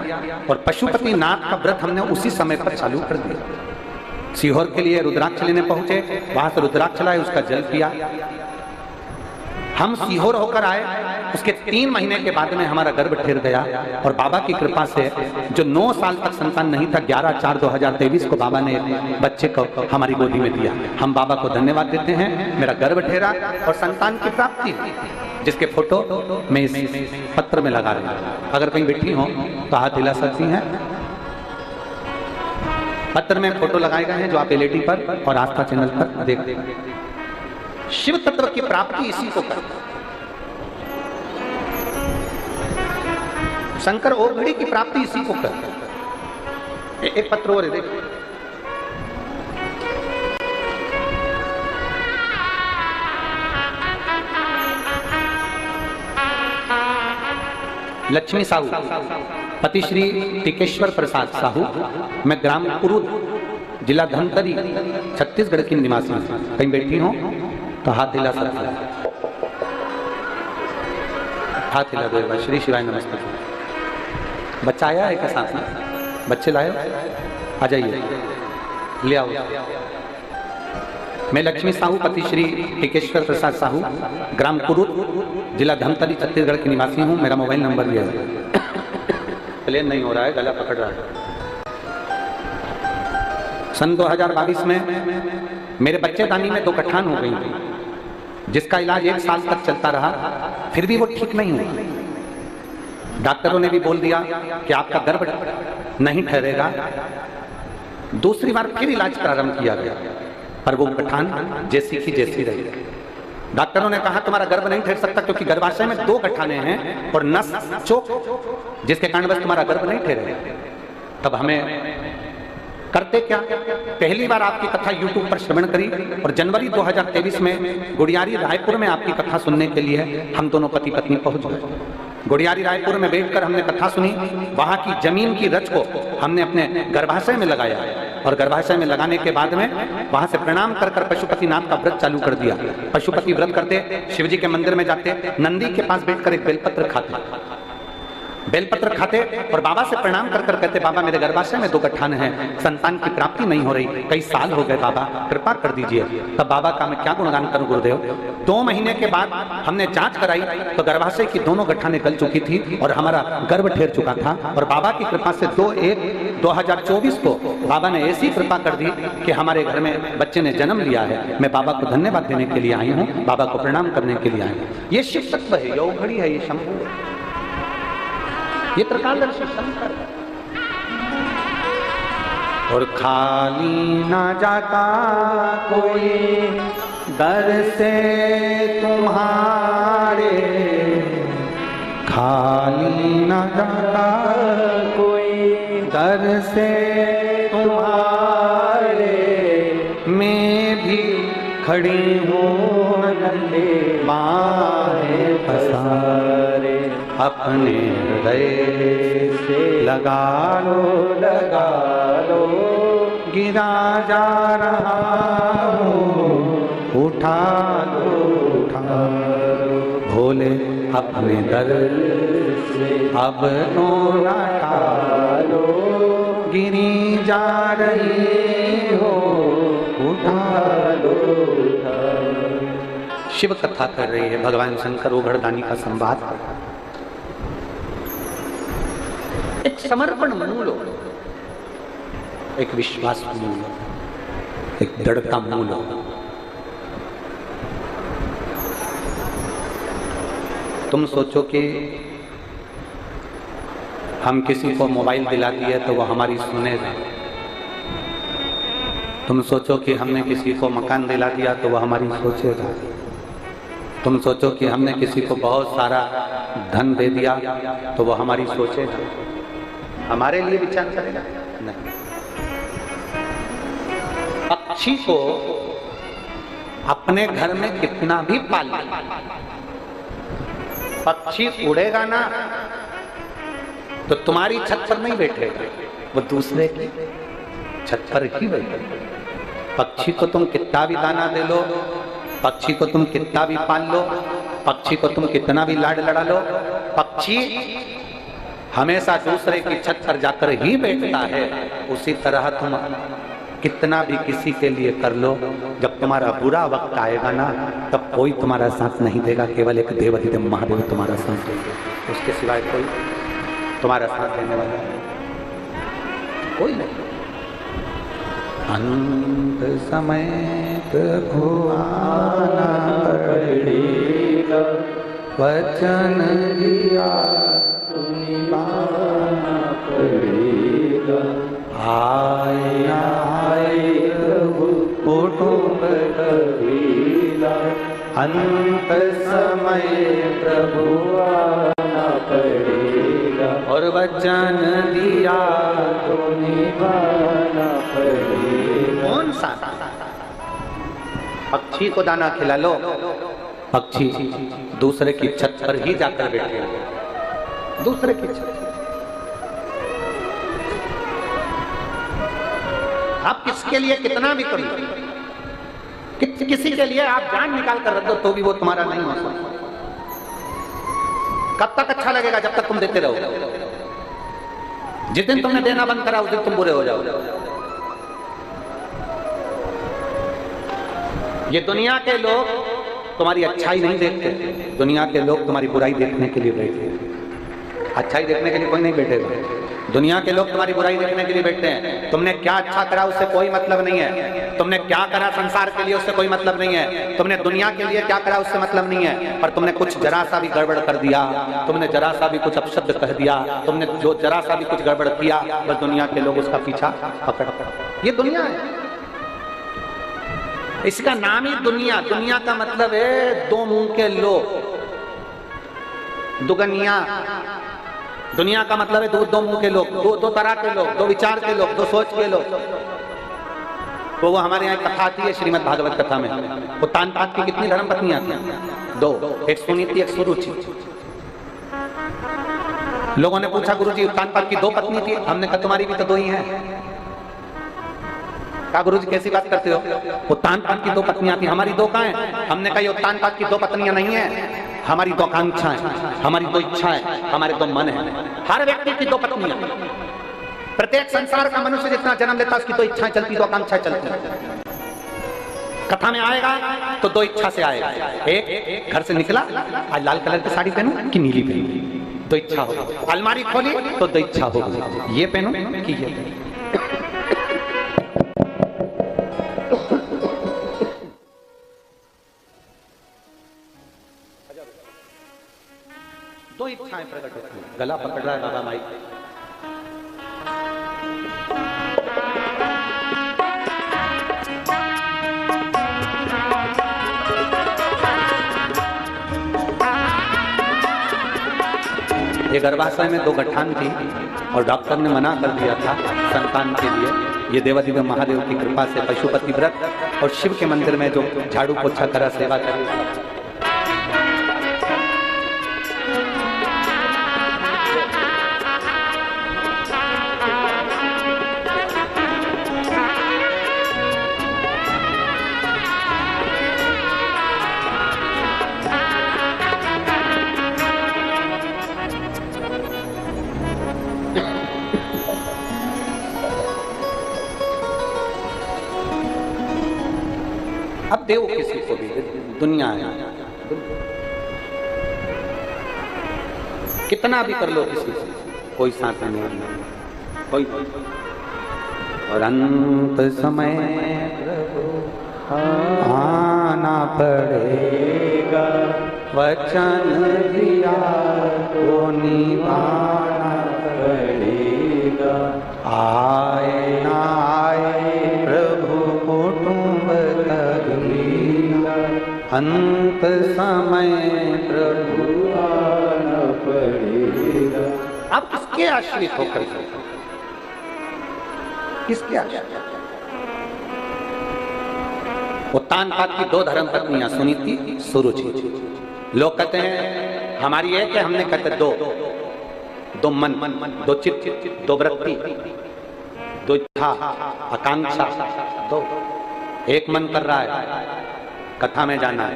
S1: और पशुपति नाथ का व्रत हमने उसी समय पर चालू कर दिया। सीहोर के लिए रुद्राक्ष लेने पहुंचे, वहां से रुद्राक्ष लाए, उसका जल पिया। हम सीहोर होकर आए, उसके 3 महीने के बाद में हमारा गर्भ ठहर गया, और बाबा की कृपा से जो 9 साल तक संतान नहीं था, 11/4/2023 को बाबा ने बच्चे को हमारी गोदी में दिया। हम बाबा को धन्यवाद देते हैं। मेरा गर्भ ठहरा और संतान की प्राप्ति, जिसके फोटो मैं इस पत्र में लगा रही हूं। अगर कहीं बैठी हो तो हाथ हिला सकती हैं। पत्र में फोटो लगाए गए हैं जो आप एलईडी पर और आस्था चैनल पर देख। शिव तत्व की प्राप्ति इसी को करता, शंकर ओघड़ी की प्राप्ति इसी को करता। एक पत्र और देखो, लक्ष्मी साहू, पति श्री टिकेश्वर प्रसाद साहू, मैं ग्राम कुरुद, जिला धमतरी, छत्तीसगढ़ की निवासी हूं। कहीं बैठी हो तो हाथ हिला सकते हैं, हाथ हिला दो एक बार। श्री शिवाय नमस्ते। बच्चा आया है क्या साथ में? बच्चे लाए? आ जाइए, ले आओ। मैं लक्ष्मी साहू, पति श्री टिकेश्वर प्रसाद साहू, ग्राम कुरुद, जिला धमतरी, छत्तीसगढ़ की निवासी हूँ। मेरा मोबाइल नंबर भी है। प्लेन नहीं हो रहा है, गला पकड़ रहा है। सन 2022 में मेरे बच्चेदानी में 2 गठान हो गई थी, जिसका इलाज 1 साल तक चलता रहा, फिर भी वो ठीक नहीं हुई। डॉक्टरों ने भी बोल दिया कि आपका गर्भ नहीं ठहरेगा। दूसरी बार फिर इलाज प्रारंभ किया गया, पर वो गठान जैसी की जैसी रही। डॉक्टरों ने कहा तुम्हारा गर्भ नहीं ठहर सकता, क्योंकि गर्भाशय में 2 गठाने हैं और नस चोक, जिसके कारण बस तुम्हारा गर्भ नहीं ठहरेगा। तब हमें करते क्या, पहली बार आपकी कथा YouTube पर श्रवण करी, और जनवरी 2023 में गुड़ियारी रायपुर में आपकी कथा सुनने के लिए हम दोनों पति पत्नी पहुंच गए। गुड़ियारी रायपुर में बैठकर हमने कथा सुनी। वहां की जमीन की रच को हमने अपने गर्भाशय में लगाया, और गर्भाशय में लगाने के बाद में वहां से प्रणाम कर कर पशुपति नाथ का व्रत चालू कर दिया। पशुपति व्रत करते, शिवजी के मंदिर में जाते, नंदी के पास बैठकर एक बेलपत्र खाते, बेलपत्र खाते और बाबा से प्रणाम कर कर कहते, बाबा मेरे गर्भाशय में 2 गठान हैं, संतान की प्राप्ति नहीं हो रही, कई साल हो गए, बाबा कृपा कर दीजिए। तब बाबा का मैं क्या गुणगान करूं गुरुदेव। 2 महीने के बाद हमने जांच कराई तो गर्भाशय की दोनों गठानें गल चुकी थी और हमारा गर्भ ठहर चुका था। और बाबा की कृपा से 2/1/2024 को बाबा ने ऐसी कृपा कर दी कि हमारे घर में बच्चे ने जन्म लिया है। मैं बाबा को धन्यवाद देने के लिए आई हूँ, बाबा को प्रणाम करने के लिए आई हूँ। ये शिव तत्व है, ये ओघड़ी है, ये शंभू है, ये त्रिकालदर्शी शंकर। और खाली ना जाता कोई दर से तुम्हारे, खाली ना जाता कोई दर से तुम्हारे, मैं भी खड़ी हूँ नंदे बाहें पसारे, अपने हृदय से लगा लो गिरा जा रहा हूँ, उठा लो भोले अपने दर से अब तो लगा लो, गिरी जा रही हो, उठा लो। शिव कथा कर रही है, भगवान शंकर ओघड़दानी का संवाद। एक समर्पण मूल, एक विश्वास मूल, एक दृढ़ता मूल। तुम सोचो कि हम किसी को मोबाइल दिला दिए तो वो हमारी सुनेगा। तुम सोचो कि हमने किसी को मकान दिला दिया तो वो हमारी सोचेगा। तुम सोचो कि हमने किसी को बहुत सारा धन दे दिया तो वो हमारी सोचेगा। हमारे लिए विचार करेगा? नहीं। पक्षी को अपने घर में कितना भी पाल ले, पक्षी उड़ेगा ना तो तुम्हारी छत पर नहीं बैठेगा, वो दूसरे की छत पर ही बैठेगा। पक्षी को तुम कितना भी दाना दे लो, पक्षी को तुम कितना भी पाल लो, पक्षी को तुम कितना भी लाड लड़ा लो, पक्षी हमेशा दूसरे की छत पर जाकर ही बैठता है। उसी तरह तुम कितना भी किसी के लिए कर लो, जब तुम्हारा बुरा वक्त आएगा ना तब कोई तुम्हारा साथ नहीं देगा, केवल एक देवाधिदेव महादेव तुम्हारा साथ देगा, उसके सिवाय कोई तुम्हारा साथ देने वाला कोई नहीं। अंत समय प्रभु आना पड़ेगा, वचन दिया तो निभाना पड़ेगा। आए आए प्रभु कुटुंब कबीला, अंत समय प्रभु आना पड़ेगा, और वचन दिया तो निभाना पड़ेगा। कौन सा? पक्षी को दाना खिला लो, पक्षी दूसरे की छत पर ही जाकर बैठे, दूसरे की छत। आप किसके लिए कितना भी कर लो, किसी के लिए आप जान निकाल कर रख दो तो भी वो तुम्हारा नहीं हो सकता। कब तक अच्छा लगेगा? जब तक तुम देते रहो। जिस दिन तुमने देना बंद करा उस दिन तुम बुरे हो जाओ। ये दुनिया के लोग तुम्हारी अच्छाई नहीं देखते, दुनिया के लोग तुम्हारी बुराई देखने के लिए बैठे हैं। अच्छाई देखने के लिए कोई नहीं बैठेगा, दुनिया के लोग तुम्हारी बुराई देखने के लिए बैठते हैं। तुमने क्या अच्छा करा उससे कोई मतलब नहीं है, तुमने क्या करा संसार के लिए उससे कोई मतलब नहीं है, तुमने दुनिया के लिए क्या करा उससे मतलब नहीं है। पर तुमने कुछ जरा सा भी गड़बड़ कर दिया, तुमने जरा सा भी कुछ अपशब्द कह दिया, तुमने जो जरा सा भी कुछ गड़बड़ किया, बस दुनिया के लोग उसका पीछा पकड़। ये दुनिया है, इसका नाम ही दुनिया। दुनिया का मतलब है दो मुंह के लोग, दुगनिया। दुनिया का मतलब है दो मुंह के लोग, दो तरह के लोग, दो विचार के लोग, दो सोच के लोग। तो वो हमारे यहाँ कथा आती है श्रीमद् भागवत कथा में, वो तानपात की कितनी धर्म पत्नियां थी? दो, एक सुनीति एक सुरुचि। लोगों ने पूछा गुरुजी तानपात की दो पत्नी थी, हमने कहा तुम्हारी भी तो दो ही हैं। कहा गुरुजी कैसी बात करते हो, वो तानपात की दो पत्नियां थी, हमारी दो कहाँ हैं? हमने कहा ये तानपात की दो पत्नियां नहीं है, हमारी दो आकांक्षाएं, हमारी दो इच्छाएं, हमारे दो मन है। हर व्यक्ति की दो पत्नियां, प्रत्येक संसार का मनुष्य जितना जन्म लेता उसकी दो इच्छाएं चलती, दो आकांक्षाएं चलती। कथा में आएगा तो दो इच्छा से आएगा, एक घर से निकला आज लाल कलर की साड़ी पहनूं कि नीली पहनूं, दो इच्छा होगी। अलमारी खोली तो दो इच्छा होगी, ये पहनूं कि ये पहनूं। दो इच्छाएं प्रकट होती हैं। गला पकड़ रहा है बाबा माइक। ये गर्भाशय में दो गठान थी और डॉक्टर ने मना कर दिया था संतान के लिए। ये देवाधिदेव महादेव की कृपा से पशुपति व्रत और शिव के मंदिर में जो झाड़ू पोछा करा सेवा करी। अब देव किसी को भी, दुनिया है, कितना भी कर लो किसी से कोई साथ नहीं है कोई। और अंत समय प्रभु आना पड़ेगा, वचन दिया तो निभाना पड़ेगा। आए ना आए प्रभु कुटुंब कबीला, अंत समय प्रभु आना पड़ेगा। आप किसके आश्रित होकर किसके आश्रित? उत्तानपाद की 2 धर्म पत्नियां सुनीति, सुरुचि। लोग कहते हैं हमारी एक है, हमने कहते दो मन, 2 चित्त, 2 वृत्ति, 2 इच्छा, आकांक्षा, 2। एक मन कर रहा है कथा में जाना है,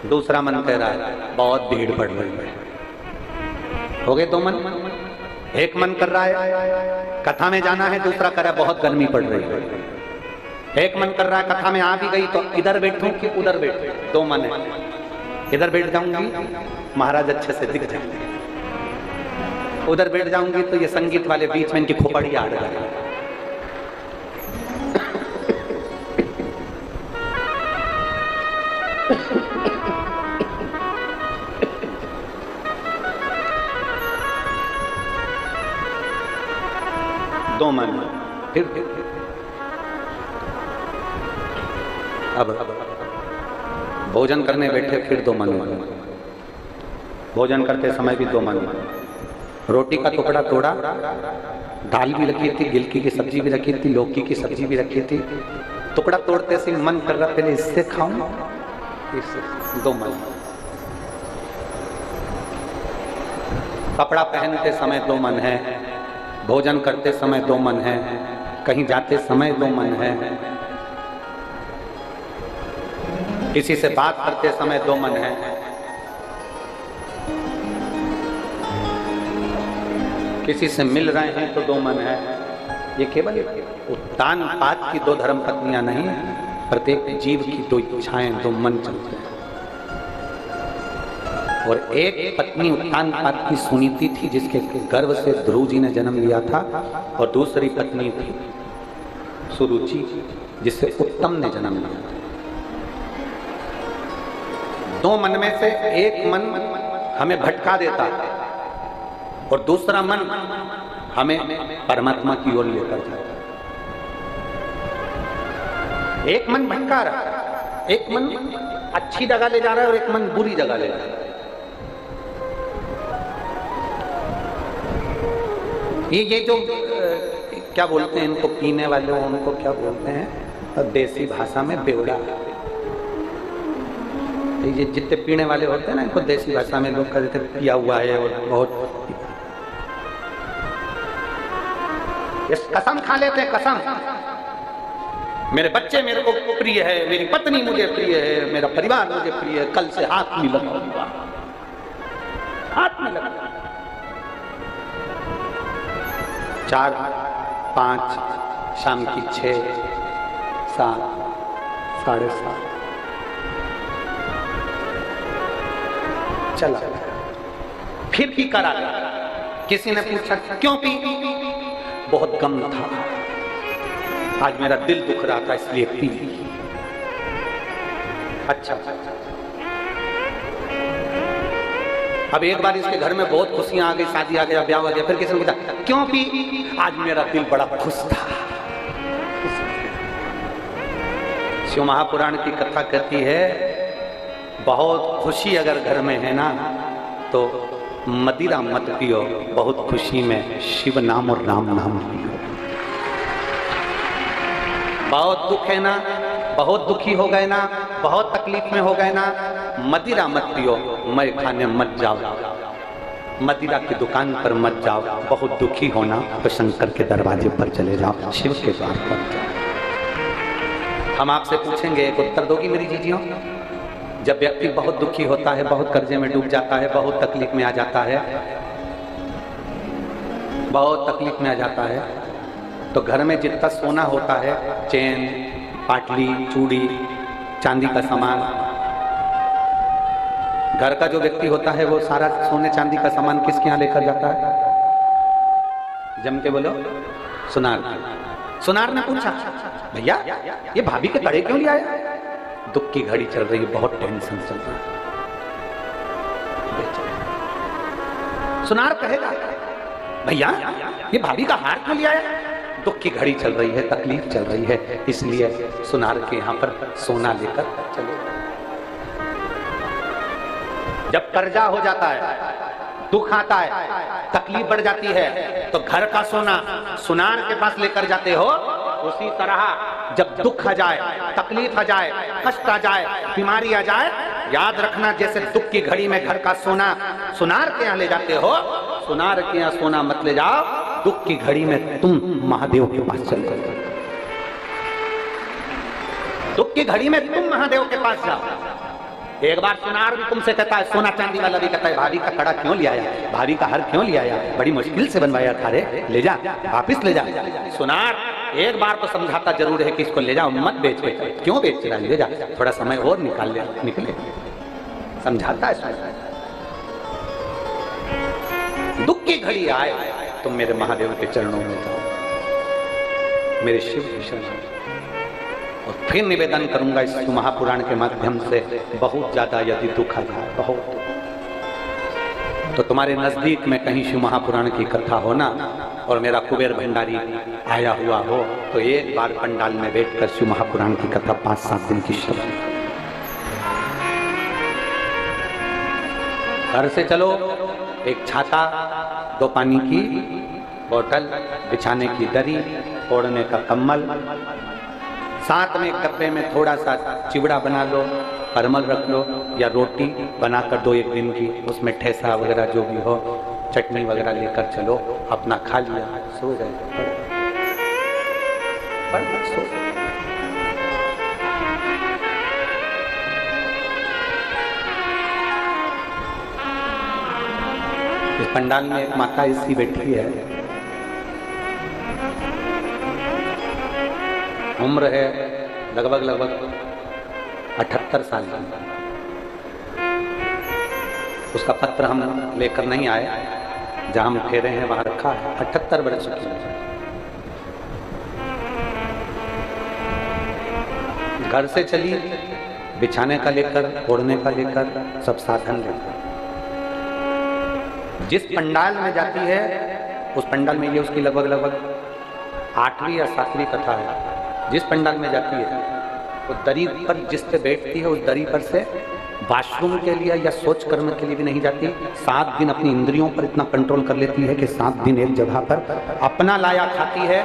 S1: दूसरा मन कह रहा है बहुत भीड़ बढ़ रही है। हो गए 2 मन। एक मन कर रहा है कथा में जाना है, दूसरा कर रहा है बहुत गर्मी पड़ रही है। एक मन कर रहा है कथा में आ भी गई तो इधर बैठूं कि उधर बैठूं, 2 मन है। इधर बैठ जाऊंगी महाराज अच्छे से दिख जाएंगे, उधर बैठ जाऊंगी तो ये संगीत वाले बीच में इनकी खोपड़ी आड़ जाएगी। दो मन। फिर अब भोजन करने बैठे, फिर 2 मन। भोजन करते समय भी 2 मन। रोटी का टुकड़ा तोड़ा, दाल भी रखी थी, गिलकी की सब्जी भी रखी थी, लौकी की सब्जी भी रखी थी। टुकड़ा तोड़ते से मन कर रहा पहले इससे खाऊं, इससे। 2 मन। कपड़ा पहनते समय 2 मन है, भोजन करते समय 2 मन है, कहीं जाते समय 2 मन है, किसी से बात करते समय 2 मन है, किसी से मिल रहे हैं तो 2 मन है। ये केवल उत्तानपाद की 2 धर्म पत्नियां नहीं, प्रत्येक जीव की 2 इच्छाएं, 2 मन चलते हैं। और एक पत्नी उत्तानपाद की सुनीति थी जिसके गर्भ से ध्रुव जी ने जन्म लिया था, और दूसरी पत्नी थी सुरुचि जिससे उत्तम ने जन्म लिया था। 2 मन में से एक मन हमें भटका देता है और दूसरा मन हमें परमात्मा की ओर लेकर जाता है। एक मन भटका रहा है, एक मन अच्छी जगह ले जा रहा है और एक मन बुरी जगह ले जा रहा है। ये जो क्या बोलते हैं इनको, पीने वाले उनको क्या बोलते हैं देसी भाषा में, बेवड़ा। ये जितने पीने वाले होते हैं ना, इनको देसी भाषा में लोग कहते हैं पिया हुआ है और बहुत। इस कसम खा लेते हैं, कसम, मेरे बच्चे मेरे को प्रिय है, मेरी पत्नी मुझे प्रिय है, मेरा परिवार मुझे प्रिय है, कल से हाथ नहीं लगाऊंगा, हाथ नहीं लगाऊंगा। 4, 5, शाम की 6, 7, 7:30 चला, फिर पी कर आ गया। किसी ने पूछा क्यों पी? बहुत गम था, आज मेरा दिल दुख रहा था इसलिए पी। अच्छा, अब एक बार इसके घर में बहुत खुशियां आ गई, शादी आ गया, ब्याह आ गया, फिर किसी ने पूछा क्यों पी? आज मेरा दिल बड़ा खुश था। शिव महापुराण की कथा कहती है बहुत खुशी अगर घर में है ना तो मदिरा मत पियो, बहुत खुशी में शिव नाम और राम नाम पियो। बहुत दुख है ना, बहुत दुखी हो गए ना, बहुत तकलीफ में हो गए ना, मदिरा मत पियो, मैं खाने मत जाओ, मदिरा की दुकान पर मत जाओ। बहुत दुखी होना तो शंकर के दरवाजे पर चले जाओ, शिव के द्वार पर जाओ। हम आपसे पूछेंगे, एक उत्तर दोगी मेरी जीजियों? जब व्यक्ति बहुत दुखी होता है, बहुत कर्जे में डूब जाता है, बहुत तकलीफ में आ जाता है, बहुत तकलीफ में आ जाता है, तो घर में जितना सोना होता है, चेन, पाटली, चूड़ी, चांदी का सामान, घर का जो व्यक्ति होता है वो सारा सोने चांदी का सामान किसके यहाँ लेकर जाता है? जम के बोलो, सुनार। सुनार ने पूछा भैया ये भाभी के कड़े क्यों ले आए? दुख की घड़ी चल रही है, बहुत टेंशन चल रहा है। सुनार कहेगा भैया ये भाभी का हार क्यों ले आया? दुख की घड़ी चल रही है, तकलीफ चल रही है, इसलिए सुनार के यहाँ पर सोना लेकर चले। जब कर्जा हो जाता है दुख आता है, तकलीफ बढ़ जाती है, तो घर का सोना सुनार के पास लेकर जाते हो। उसी तरह जब दुख आ जाए, तकलीफ आ जाए, कष्ट आ जाए, बीमारी आ जाए, याद रखना जैसे दुख की घड़ी में घर का सोना सुनार के यहाँ ले जाते हो, सुनार के यहाँ सोना मत ले जाओ, दुख की घड़ी में तुम महादेव के पास चले जाओ। दुख की घड़ी में तुम महादेव के पास जाओ। एक बार सुनार भी तुमसे कहता है, सोना चांदी वाला भी कहता है, भाभी का कड़ा क्यों ले आया, भाभी का हार क्यों ले आया, बड़ी मुश्किल से बनवाया था रे, ले जा, वापिस ले जा। सुनार एक बार तो समझाता जरूर है कि इसको ले जाओ, मत बेच, क्यों बेच रहा है, ले जा, थोड़ा समय और निकले, समझाता है। दुख की घड़ी आए तुम मेरे महादेव के चरणों में जाओ, मेरे शिव के शरण। और फिर निवेदन करूंगा इस महापुराण के माध्यम से, बहुत ज्यादा यदि दुख आ जाए, बहुत, तो तुम्हारे नजदीक में कहीं शिव महापुराण की कथा हो ना, और मेरा कुबेर भंडारी आया हुआ हो, तो एक बार पंडाल में बैठकर शिव महापुराण की कथा 5-7 दिन की श्रवण। घर से चलो, एक छाता, 2 पानी की बोतल, बिछाने की दरी, ओढ़ने का कम्बल, साथ में एक डब्बे में थोड़ा सा चिवड़ा बना लो, परमल रख लो, या रोटी बनाकर दो 1 दिन की, उसमें ठेसा वगैरह जो भी हो, चटनी वगैरह लेकर चलो, अपना खा लिया, सो गए, सो गए। इस पंडाल में एक माता ऐसी बैठी है, उम्र है लगभग 78 साल की। उसका पत्र हम लेकर नहीं आए, जहां हम ठहरे हैं वहां रखा है। 78 वर्ष की, घर से चली, बिछाने का लेकर, ओढ़ने का लेकर, सब साधन लेकर जिस पंडाल में जाती है, उस पंडाल में ये उसकी लगभग 8वीं या 7वीं कथा है। जिस पंडाल में जाती है, वो दरी पर जिस पे बैठती है, उस दरी पर से वॉशरूम के लिए या सोच कर्म के लिए भी नहीं जाती। 7 दिन अपनी इंद्रियों पर इतना कंट्रोल कर लेती है कि 7 दिन एक जगह पर अपना लाया खाती है,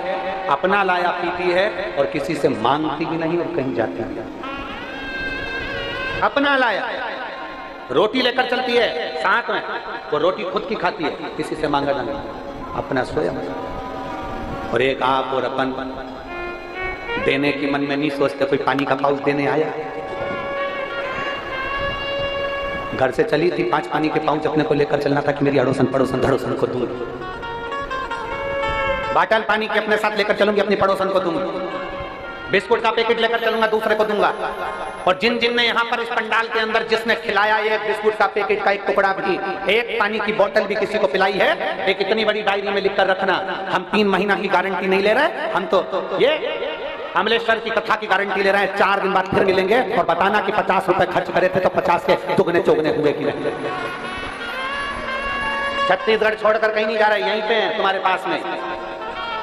S1: अपना लाया पीती है, और किसी से मांगती भी नहीं और कहीं जाती नहीं। अपना लाया रोटी लेकर चलती है, साथ में वो रोटी खुद की खाती है, किसी से मांगा नहीं, अपना स्वयं। और एक आप और अपन देने की मन में नहीं सोचते, कोई पानी का पाउच देने आया, घर से चली थी, 5 पानी के पाउच अपने को लेकर चलना था कि मेरी अड़ोसन पड़ोसन धड़ोसन को दूंगी, बाटल पानी के अपने साथ लेकर चलूंगी, अपनी पड़ोसन को दूंगी, बिस्कुट का पैकेट लेकर चलूंगा, दूसरे को दूंगा। और जिन जिन ने यहाँ पर इस पंडाल के अंदर जिसने खिलाया एक बिस्कुट का पैकेट का एक टुकड़ा भी, एक पानी की बोतल भी किसी को पिलाई है, एक इतनी बड़ी डायरी में लिखकर रखना। हम 3 महीना की गारंटी नहीं ले रहे, हम तो ये अमलेश्वर की कथा की गारंटी ले रहे हैं। 4 दिन बाद फिर मिलेंगे और बताना कि 50 रुपए खर्च करे थे तो 50 के दुगने चौगने हुए कि नहीं। छत्तीसगढ़ छोड़कर कहीं नहीं जा रहे, यहीं पे हैं तुम्हारे पास में,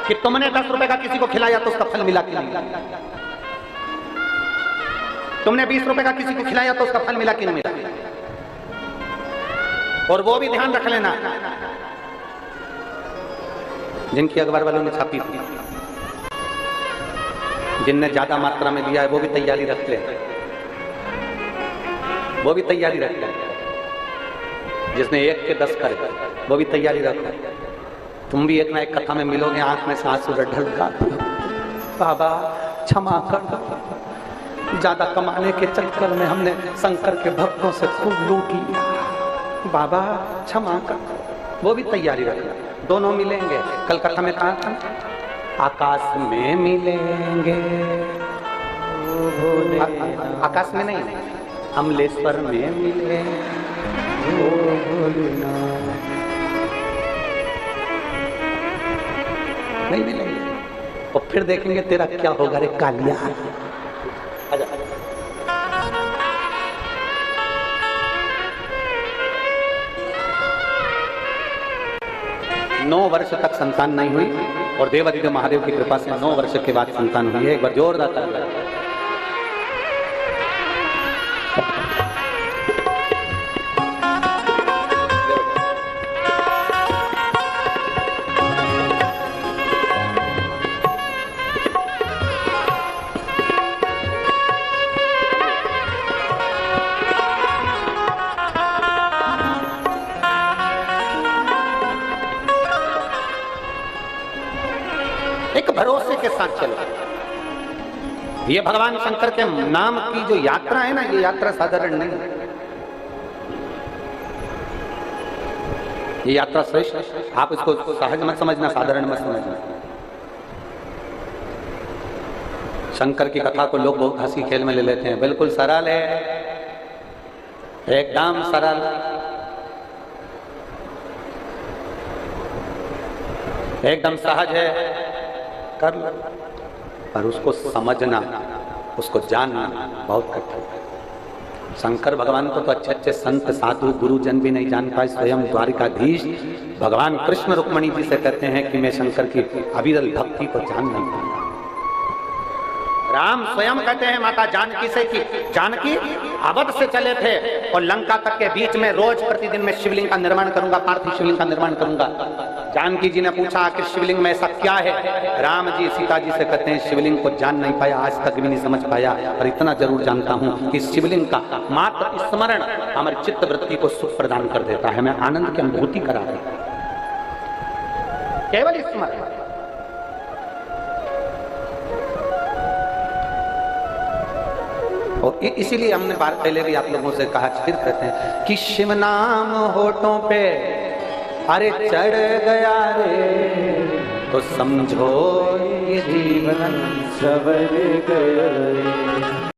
S1: कि तुमने 10 रुपए का किसी को खिलाया तो उसका फल मिला कि नहीं, तुमने 20 रुपए का किसी को खिलाया तो उसका फल मिला कि नहीं मिला। और वो भी ध्यान रख लेना, जिनकी अखबार वालों ने छापी थी, जिनने ज्यादा मात्रा में दिया है, वो भी तैयारी रख ले, वो भी तैयारी रख ले। जिसने 1 के 10 करे, वो भी तैयारी रख ले। तुम भी एक ना एक कथा में मिलोगे, आंख में से आंसू ढलका, बाबा क्षमा कर, ज्यादा कमाने के चक्कर में हमने शंकर के भक्तों से खूब लूट लिया, बाबा क्षमा कर। वो भी तैयारी रखना, दोनों मिलेंगे। कल कथा में कहा था, आकाश में मिलेंगे, आकाश में नहीं, अमलेश्वर में मिलेंगे, नहीं मिलेंगे। और फिर देखेंगे तेरा क्या होगा रे कालिया। 9 वर्ष तक संतान नहीं हुई और देवादिदेव महादेव की कृपा से 9 वर्ष के बाद संतान हुई है। एक बार जोरदार तालियां। साथ चलो। ये भगवान शंकर के नाम की जो यात्रा है ना, ये यात्रा साधारण नहीं है। ये यात्रा श्रेष्ठ, आप इसको सहज मत समझना, साधारण मत समझना। शंकर की कथा को लोग बहुत हंसी खेल में ले लेते हैं, बिल्कुल सरल है, एकदम सरल। एकदम सहज है, कर लो। पर उसको समझना, उसको जानना बहुत कठिन है। शंकर भगवान को तो अच्छे अच्छे संत साधु गुरुजन भी नहीं जान पाए। स्वयं द्वारिकाधीश भगवान कृष्ण रुक्मणी जी से कहते हैं कि मैं शंकर की अविरल भक्ति को जान नहीं पाया। राम स्वयं कहते हैं माता जानकी से कि जानकी अवध से चले थे और लंका तक के बीच में रोज प्रतिदिन मैं शिवलिंग का निर्माण करूंगा, पार्थिव शिवलिंग का निर्माण करूंगा। जानकी जी ने पूछा आखिर शिवलिंग में ऐसा क्या है? राम जी सीता जी से कहते हैं शिवलिंग को जान नहीं पाया, आज तक भी नहीं समझ पाया, और इतना जरूर जानता हूं कि शिवलिंग का मात्र स्मरण हमारी चित्त वृत्ति को सुख प्रदान कर देता है, हमें आनंद की अनुभूति करा देता है, केवल स्मरण। और इसीलिए हमने बार पहले भी आप लोगों से कहा, फिर कहते हैं कि शिव नाम होठों पे अरे चढ़ गया रे, तो समझो ये जीवन सवर गया।